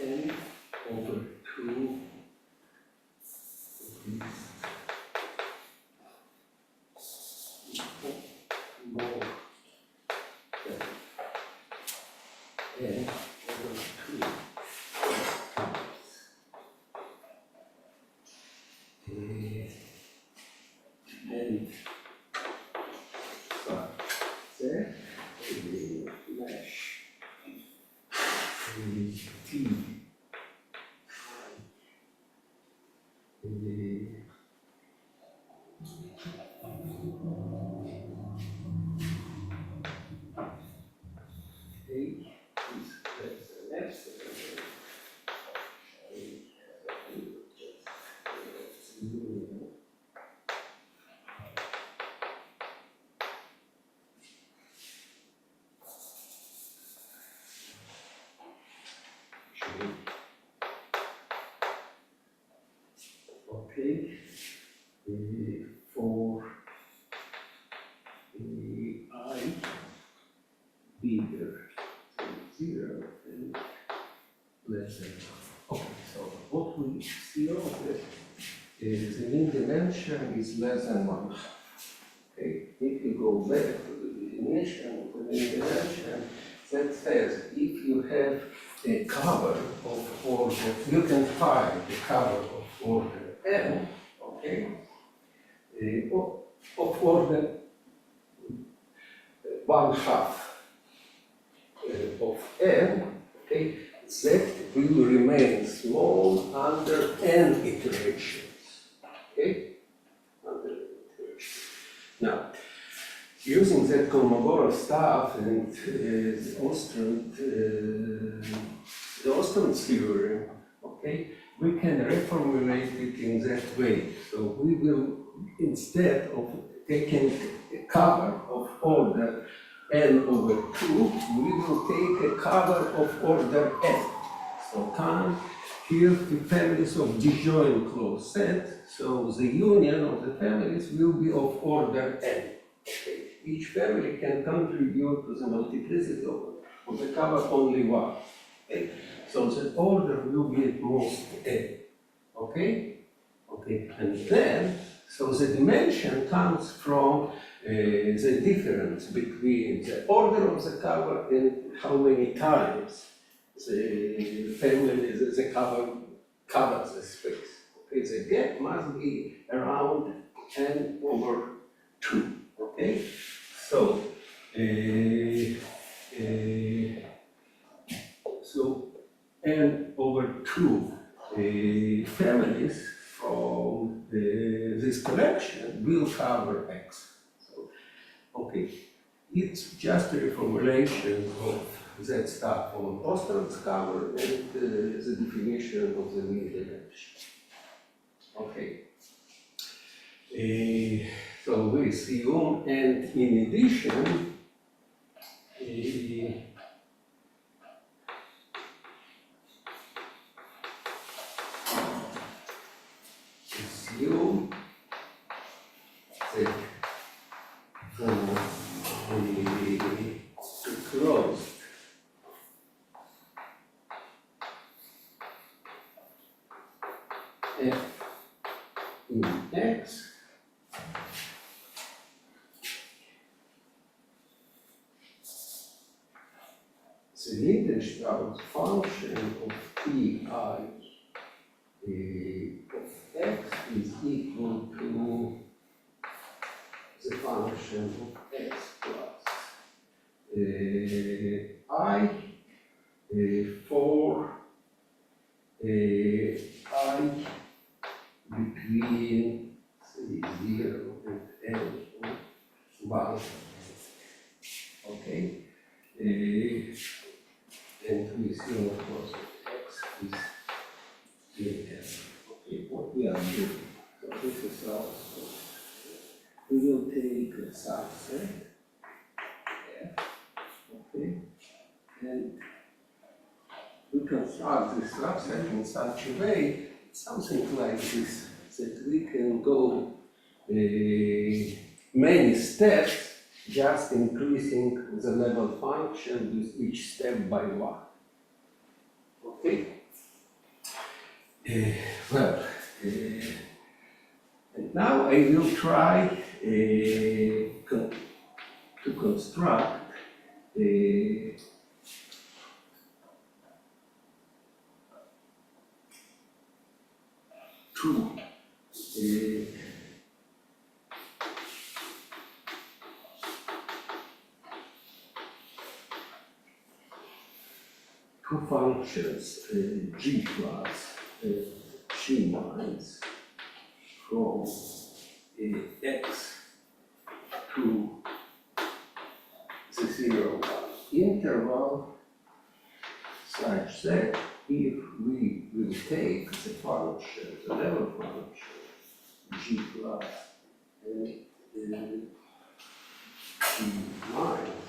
N over 2 is more than N over 2 and there mesh T H is less than epsilon. Okay, for dimension is less than 1. Okay, if you go back to the definition of the dimension, that says if you have a cover of order, you can find the cover of order n, okay, of order 1/2 of n, okay, that will remain small under n iterations, okay, under iterations. Now, using that Kolmogorov stuff and the Ostran's theorem, okay, we can reformulate it in that way. So we will, instead of taking a cover of order n over 2, we will take a cover of order n. So count here the families of disjoint closed set, so the union of the families will be of order n. Okay. Each family can contribute to the multiplicity of the cover only 1. Okay. So the order will be at most n. Okay? Okay. And then, so the dimension comes from the difference between the order of the cover and how many times the family, the cover covers the space. Okay, the gap must be around n over 2. Okay, so n over 2 families from this collection will cover X. So, okay, it's just a reformulation of that stuff on Ostran's cover and the definition of the mean dimension. Okay. So we assume, and in addition, assume that for the closed f in X the Lindenstraus function of Pi of X is equal to the function of X plus I for I between say 0 and n of 1. Okay. And we assume, of course, that X is linear. Okay, what we are doing, so this is our solution. We will take a subset, F, okay, and we construct this subset in such a way, something like this, that we can go many steps just increasing the level function with each step by 1. Okay? And now I will try to construct two functions, g plus g minus from x to the 0, 1 interval such that if we will take the function, the level function g plus and g minus,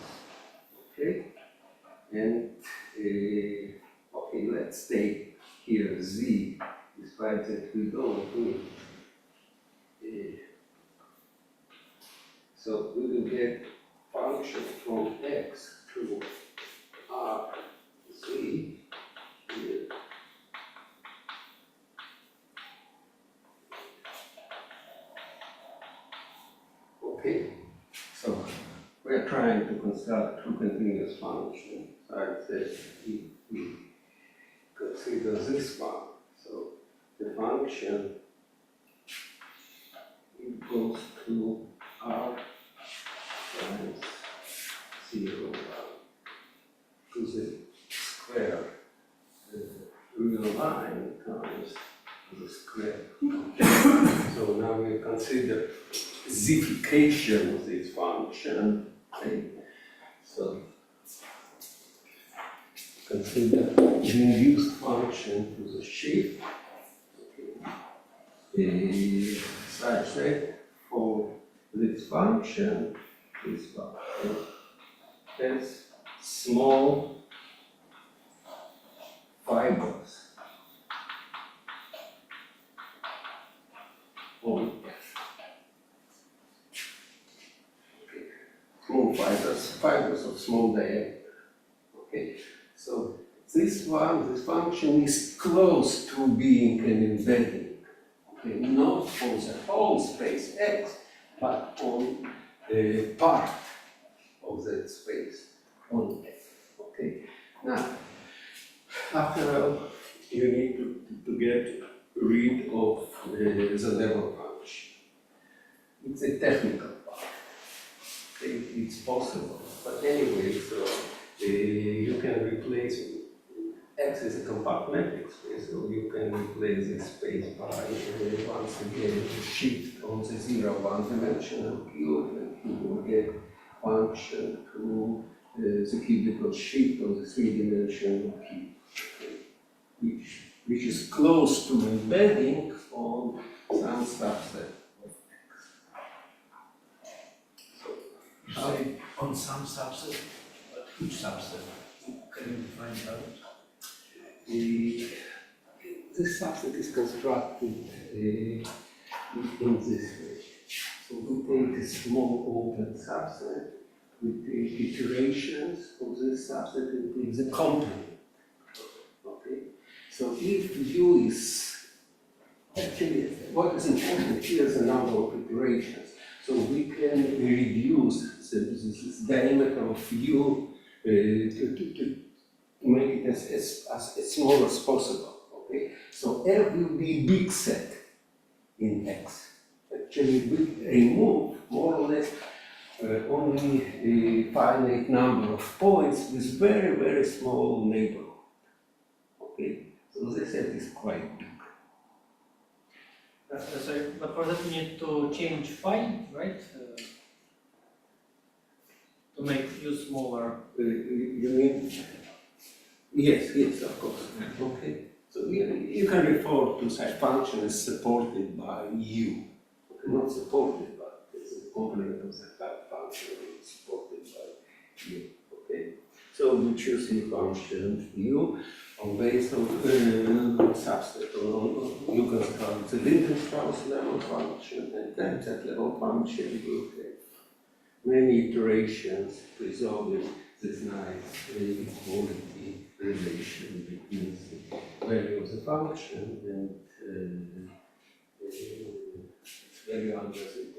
okay, and okay, let's take here z, despite that we don't need. So we will get function from x to r z here. Okay, so we're trying to construct two continuous functions. So I'd say if we consider this one, so the function equals to r times 0, 1 to the square, the real line times the square. So now we consider zification of this function. Okay? So consider the induced function to the shift. Okay. Such that for this function has small fibers on small fibers of small diameter. Okay, so this function is close to being an embedding. Okay, not for the whole space X, but on a part of that space on X. Okay, now after all, you need to get rid of the level function. It's a technical part. It's possible, but anyway, so you can replace X is a compact metric space, so you can replace this space by once again a shift on the 0, 1 dimensional cube, and you will get function to the cubical shift on the 3-dimensional cube, which is close to embedding on some subset of X. You say on some subset, but which subset? Can you find out? This subset is constructed in this way. So we take a small open subset, we take iterations of this subset and take the complement. Okay? So if U is actually, what is important here is the number of iterations. So we can reduce this diameter of U to make it as small as possible. Okay, so L will be big set in X. Actually, we remove more or less only a finite number of points with very, very small neighborhood. Okay, so the set is quite big. So, but for that we need to change phi, right? To make U smaller. You mean? Yes, of course. Okay. So you can refer to such function as supported by U. Okay, not supported, but it's a complement of that function supported by U. Okay. So we choose the function U on based on subset on you construct the Lindenstrauss level function, and then that level function will have many iterations resolving this nice equality relation between the value of the function and its value under the iteration.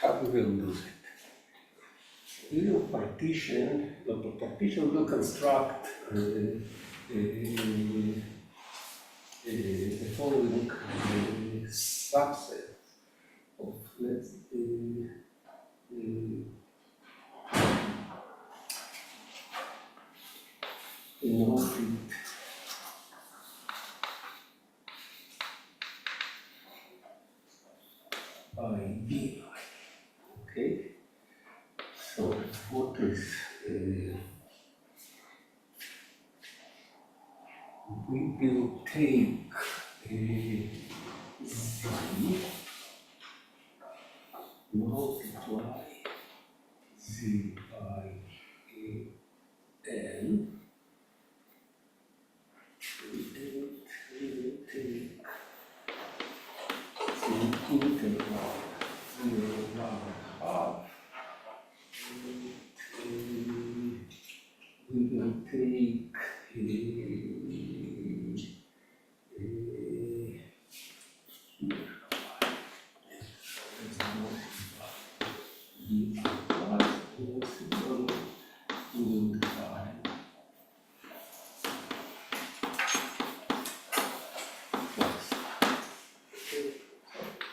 How we will do that? We will partition, the partition will construct the following subset of, let's denote it by B. Okay, so what is we will take Z multiply Z by N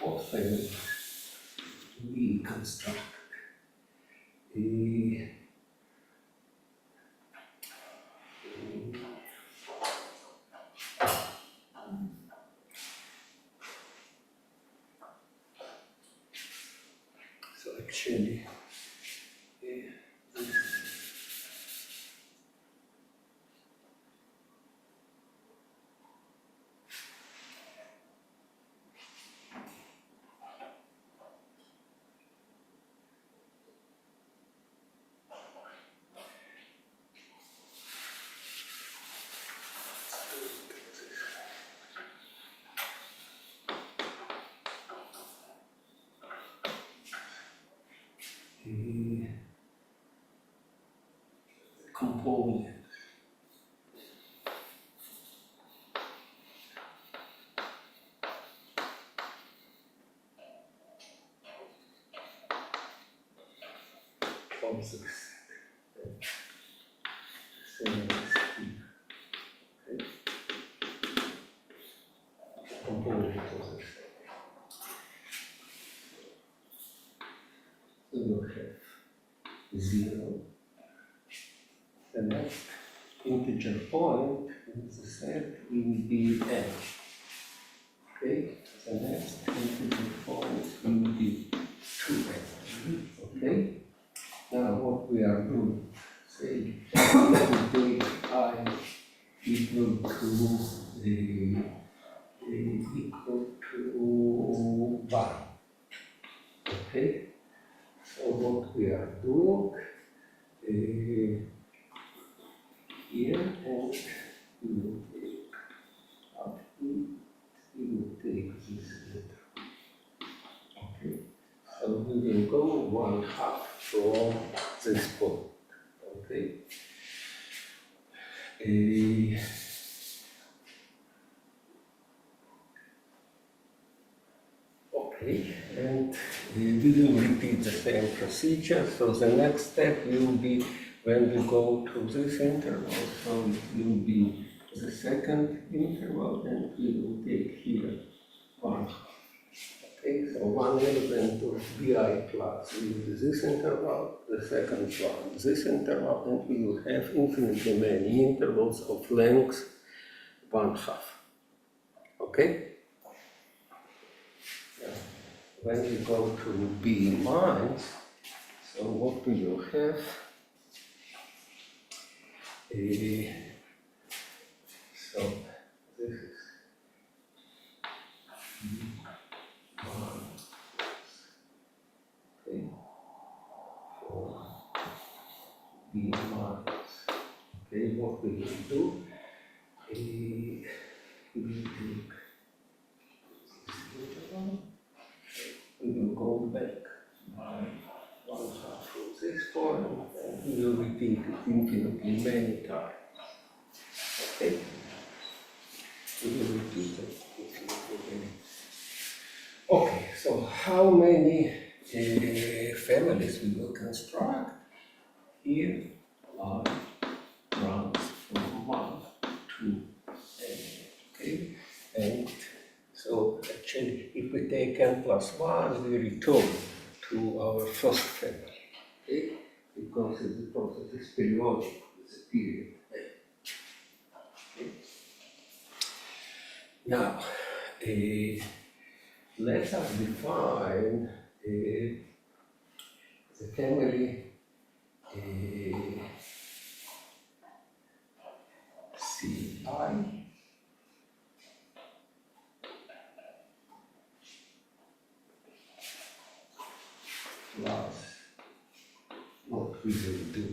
Often we construct so actually component of the set. Component of the set. So you have 0. The next integer point in the set will be n. Okay, the next integer point will be 2n. Okay, now what we are doing, say, we take I equal to equal to 1. Okay, so what we are doing here, and we will take up we will take this letter. Okay, so we will go 1/2 from this point. Okay. Okay, and we will repeat the same procedure. So the next step will be when we go to this interval, so it will be the second interval, and we will take here 1/2. Okay, so one element of bi plus will be this interval, the second one this interval, and we will have infinitely many intervals of length 1/2. Okay? When we go to b minus, so what we will have so this is b1, okay, for b minus. Okay, what we will do, we will take this interval. We will go back by 1/2 from this point, and we will repeat it infinitely many times. Okay? We will repeat it infinitely many. Okay, so how many families we will construct? Here, I runs from 1 to n. Okay? And so actually, if we take n plus 1, we return to our first family, okay? Because the process is periodic with a period n. Okay? Now, let us define the family Ci plus what we will do.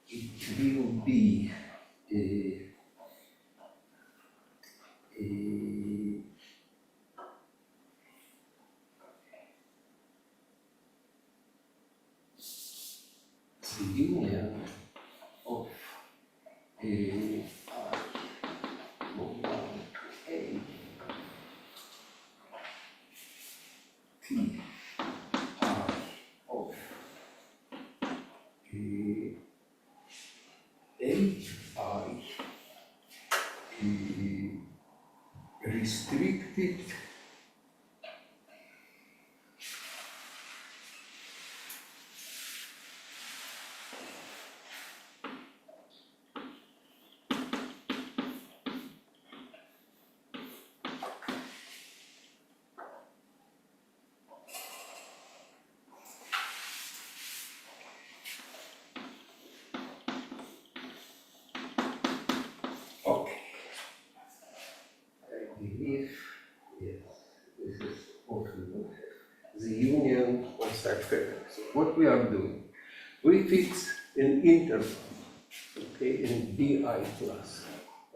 It will be the union of I move down to A, T I of AI restricted okay. I believe, yes, this is what we will have. The union of such factors. So what we are doing, we fix an interval, okay, in bi plus,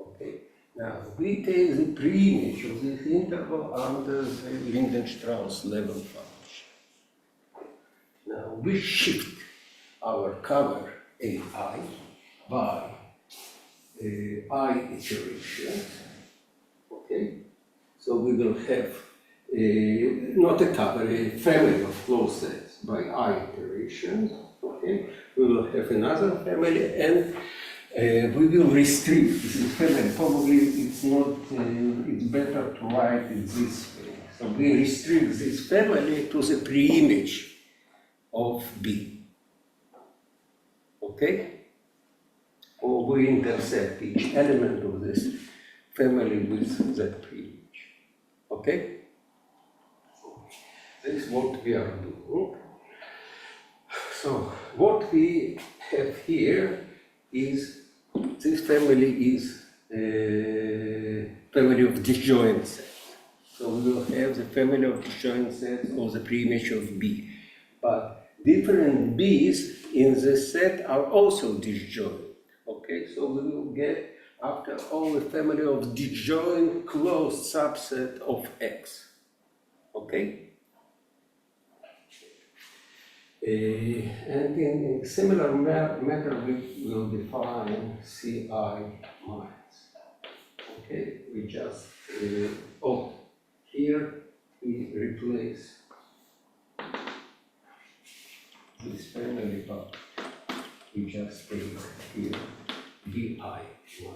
okay. Now we take the preimage of this interval under the Lindenstrauss level function. Now we shift our cover AI by I iterations. Okay, so we will have not a cover, a family of closed sets by I iterations. Okay, we will have another family, and we will restrict this family. Probably it's not. It's better to write it this way. So we restrict this family to the preimage of B. Okay, or we intersect each element of this family with that preimage. Okay? This is what we are doing. So, what we have here is this family is a family of disjoint sets. So, we will have the family of disjoint sets of the preimage of B. But different B's in this set are also disjoint. Okay, so we will get after all a family of disjoint closed subset of X. Okay? And in a similar manner, we will define Ci minus. Okay, we just, here we replace this family, but we just take here Bi minus.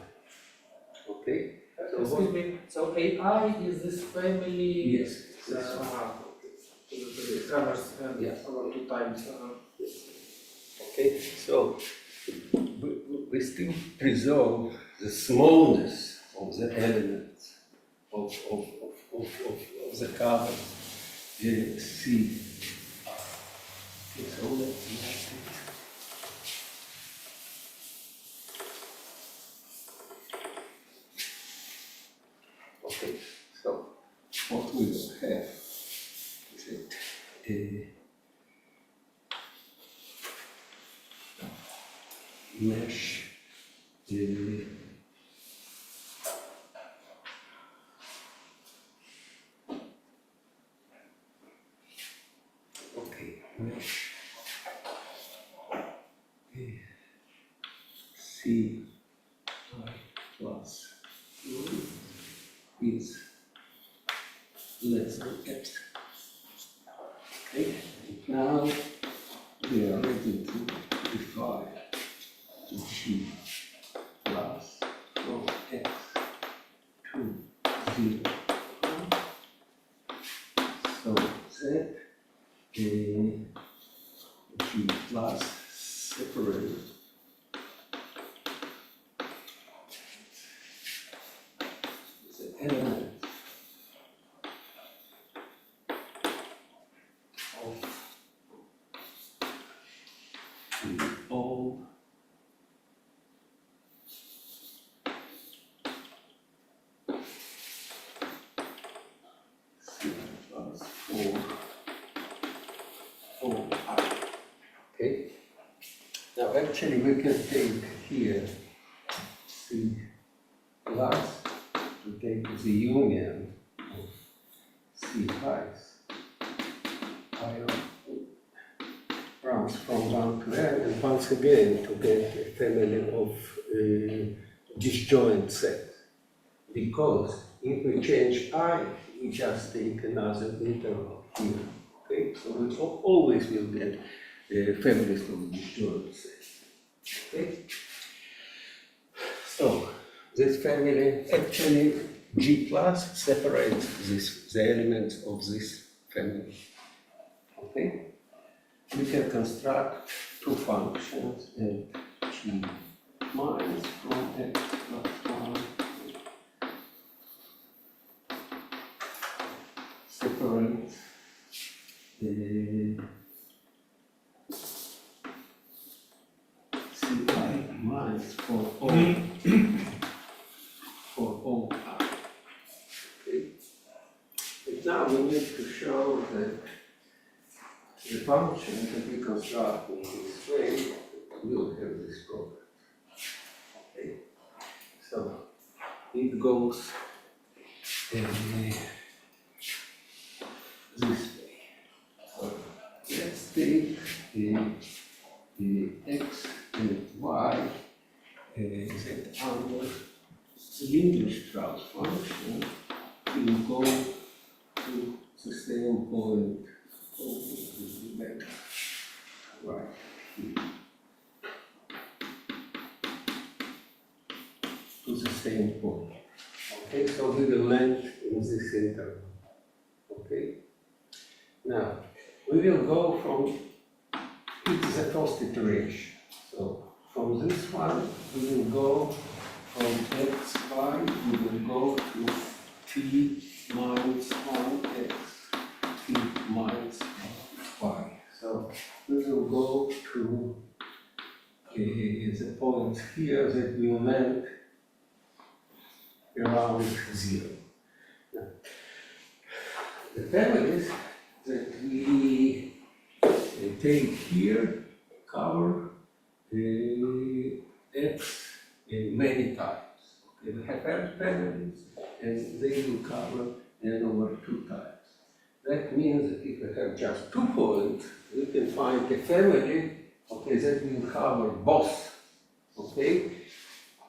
Okay? Excuse me, so AI is this family? Yes. This one. It covers Yes. about 2 times. Okay, so we still preserve the smallness of the elements of the cover. C. So let's write it. Okay, so what we will have is it mesh okay, mesh C I plus is less than X. Okay, now we are ready to define G plus from X to 0. So that G plus separate the element of all C plus 4I. Okay. Now actually we can take here C plus to take the union of C i's. I runs from 1 to n, and once again to get a family of disjoint set. Because if we change I, we just take another interval here. Okay, so we always will get families of disjoint sets. Okay, so this family actually G plus separates the elements of this family. Okay, we can construct two functions and G minus from x plus 1 separates the Ci minus for all for all I. Okay. And now we need to show that the function that we construct in this way will have this property. Okay. So it goes this way. So let's take the x and y that under the English Strauss function will go to the same point back right here. To the same point. Okay, so we will land in this interval. Okay. Now we will go from it is a first iteration. So from this one we will go from x, y, we will go to t minus 1x, t minus y. So we will go to the point here that will land around 0. Now, the families that we take here cover x many times. Okay, we have families and they will cover n over 2 times. That means that if we have just 2 points, we can find a family, okay, that will cover both, okay,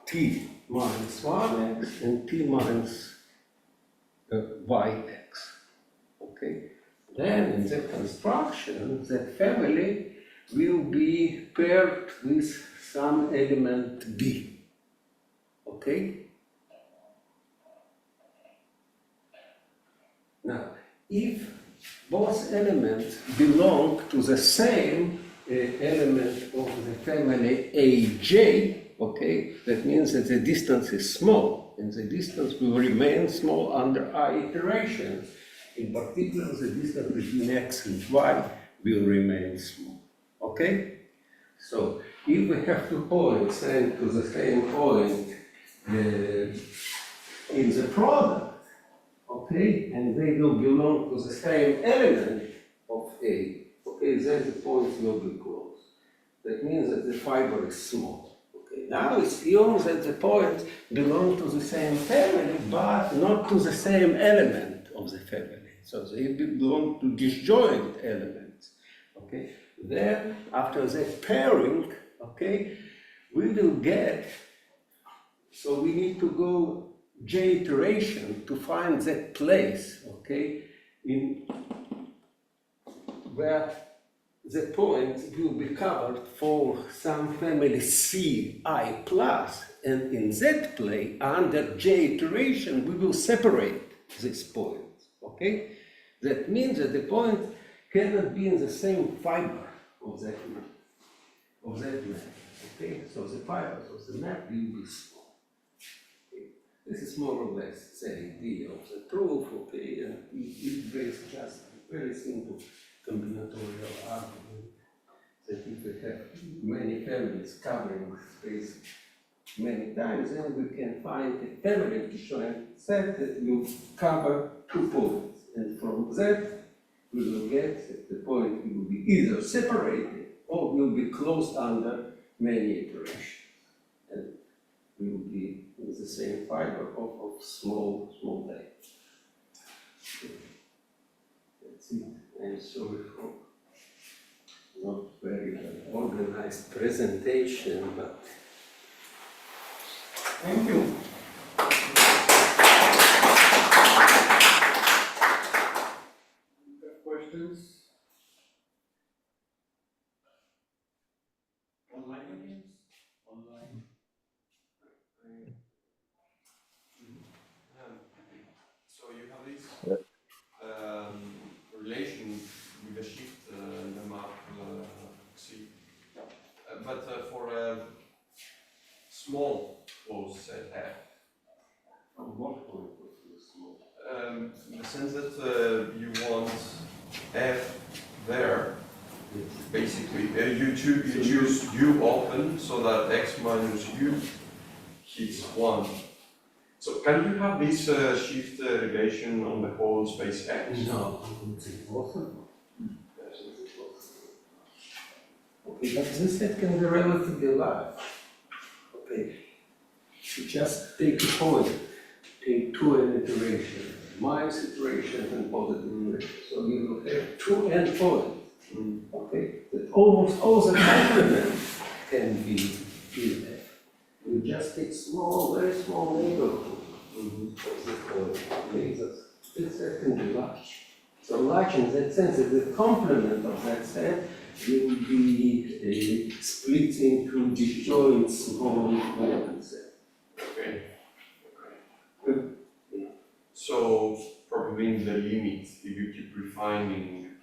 t minus 1x and t minus yx, okay. Then in the construction, that family will be paired with some element b, okay? Now, if both elements belong to the same element of the family aj, okay, that means that the distance is small, and the distance will remain small under I iterations. In particular, the distance between x and y will remain small, okay? So, if we have 2 points sent to the same point in the product, okay, and they will belong to the same element of A, okay, then the points will be close. That means that the fiber is small. Okay, now assume that the points belong to the same family, but not to the same element of the family. So they belong to disjoint elements. Okay, then after that pairing, okay, we will get. So we need to go j iteration to find that place, okay, in where the point will be covered for some family Ci plus, and in that place, under j iteration, we will separate this point, okay? That means that the point cannot be in the same fiber of that map, okay? So the fibers of the map will be small. Okay? This is more or less the idea of the proof, okay? And it brings just a very simple combinatorial argument that if we have many families covering space many times, then we can find a family disjoint set that will cover 2 points. And from that, we will get that the point will be either separated or will be closed under many iterations. And we will be in the same fiber of small data. That's it. I'm sorry for not very organized presentation, but Thank you. Questions? Online audience? Online. So you have this relation with the shift in the map C, but for a small closed set F. What point was this small? In the sense that you want F there. Basically, you choose U open so that X minus U hits 1. So can you have this shift relation on the whole space X? No, it's impossible. Okay, but this set can be relatively large. Okay, you just take a point, take two n iterations, minus iterations and positive iterations. So you will have two n points. Okay, that almost all the complements can be in F. You just take small, very small neighborhood of the point. This set can be large. So large in that sense that the complement of that set will be split into disjoint small element set. Okay. So probably in the limit, if you keep refining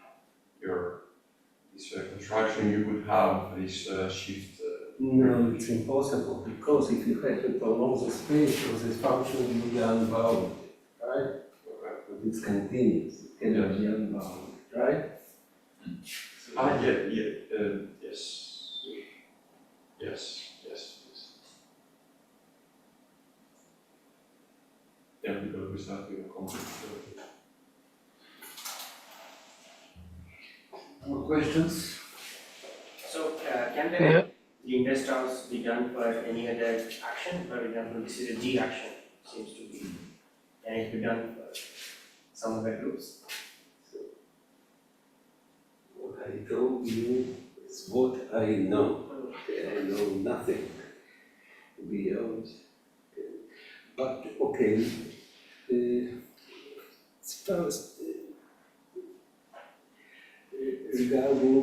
your this construction, you would have this shift. No, it's impossible because if you have it along the space of this function, it will be unbounded, right? But it's continuous, it cannot be unbounded, right? Yes. Yeah, because we start with a complex. More questions? So, can the interstars be done for any other action? For example, this is a G action, seems to be. Can it be done for some other groups? What I told you is what I know. I know nothing beyond. But okay, first regarding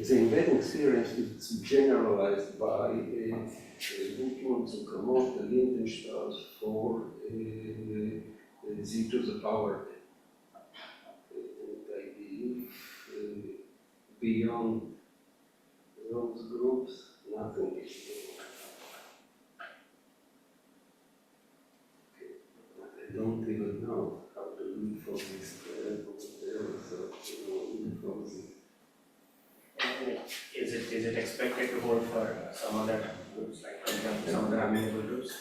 the embedding theorems, it's generalized by movements of promote the Lindenstrass for z to the power n. And I believe beyond those groups, nothing is known. I don't even know how to do it for this Is it expected to hold for some other groups, like for example, some other amenable groups?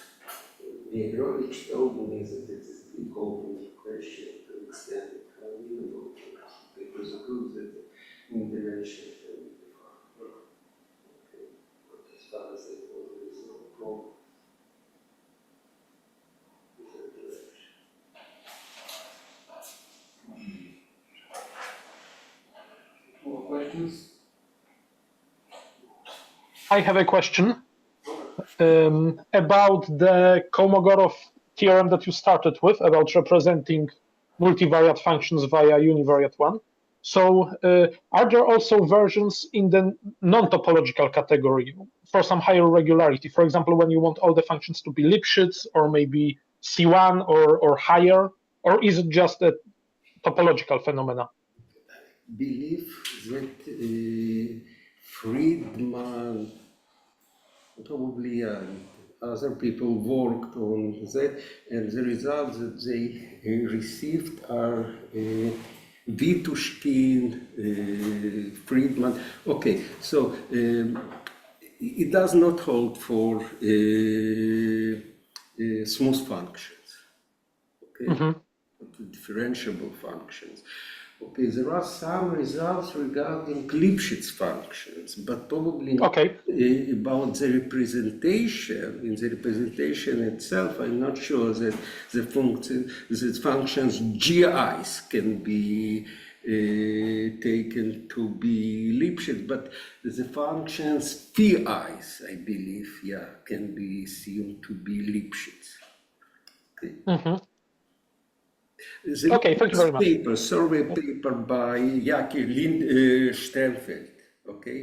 The Rolich told me that it is a big open question to extend it how amenable groups, because the groups that intervention can be defined. Okay, but as far as I know, there is no problem with that direction. More questions? I have a question about the Kolmogorov theorem that you started with about representing multivariate functions via univariate one. So are there also versions in the non-topological category for some higher regularity? For example, when you want all the functions to be Lipschitz or maybe C1 or higher, or is it just a topological phenomena? Believe that Friedman, probably other people worked on that, and the results that they received are Wittgenstein, Friedman. Okay, so it does not hold for smooth functions. Okay, differentiable functions. Okay, there are some results regarding Lipschitz functions, but probably not about the representation. In the representation itself, I'm not sure that the functions GIs can be taken to be Lipschitz, but the functions phi i's, I believe, can be assumed to be Lipschitz. Okay. Mhm. The Okay, thank you very much. paper, survey paper by Jaki Sternfeld, okay?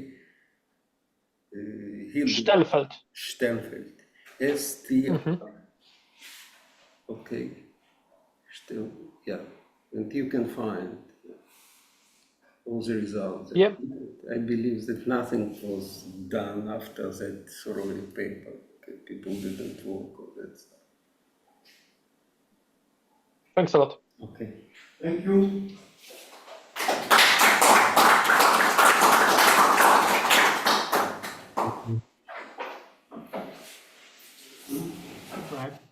Stelfeld. Sternfeld, ST, Mhm. okay, still, and you can find all the results. Yep. I believe that nothing was done after that survey paper. Okay, people didn't work on that stuff. Thanks a lot. Okay. Thank you. Right.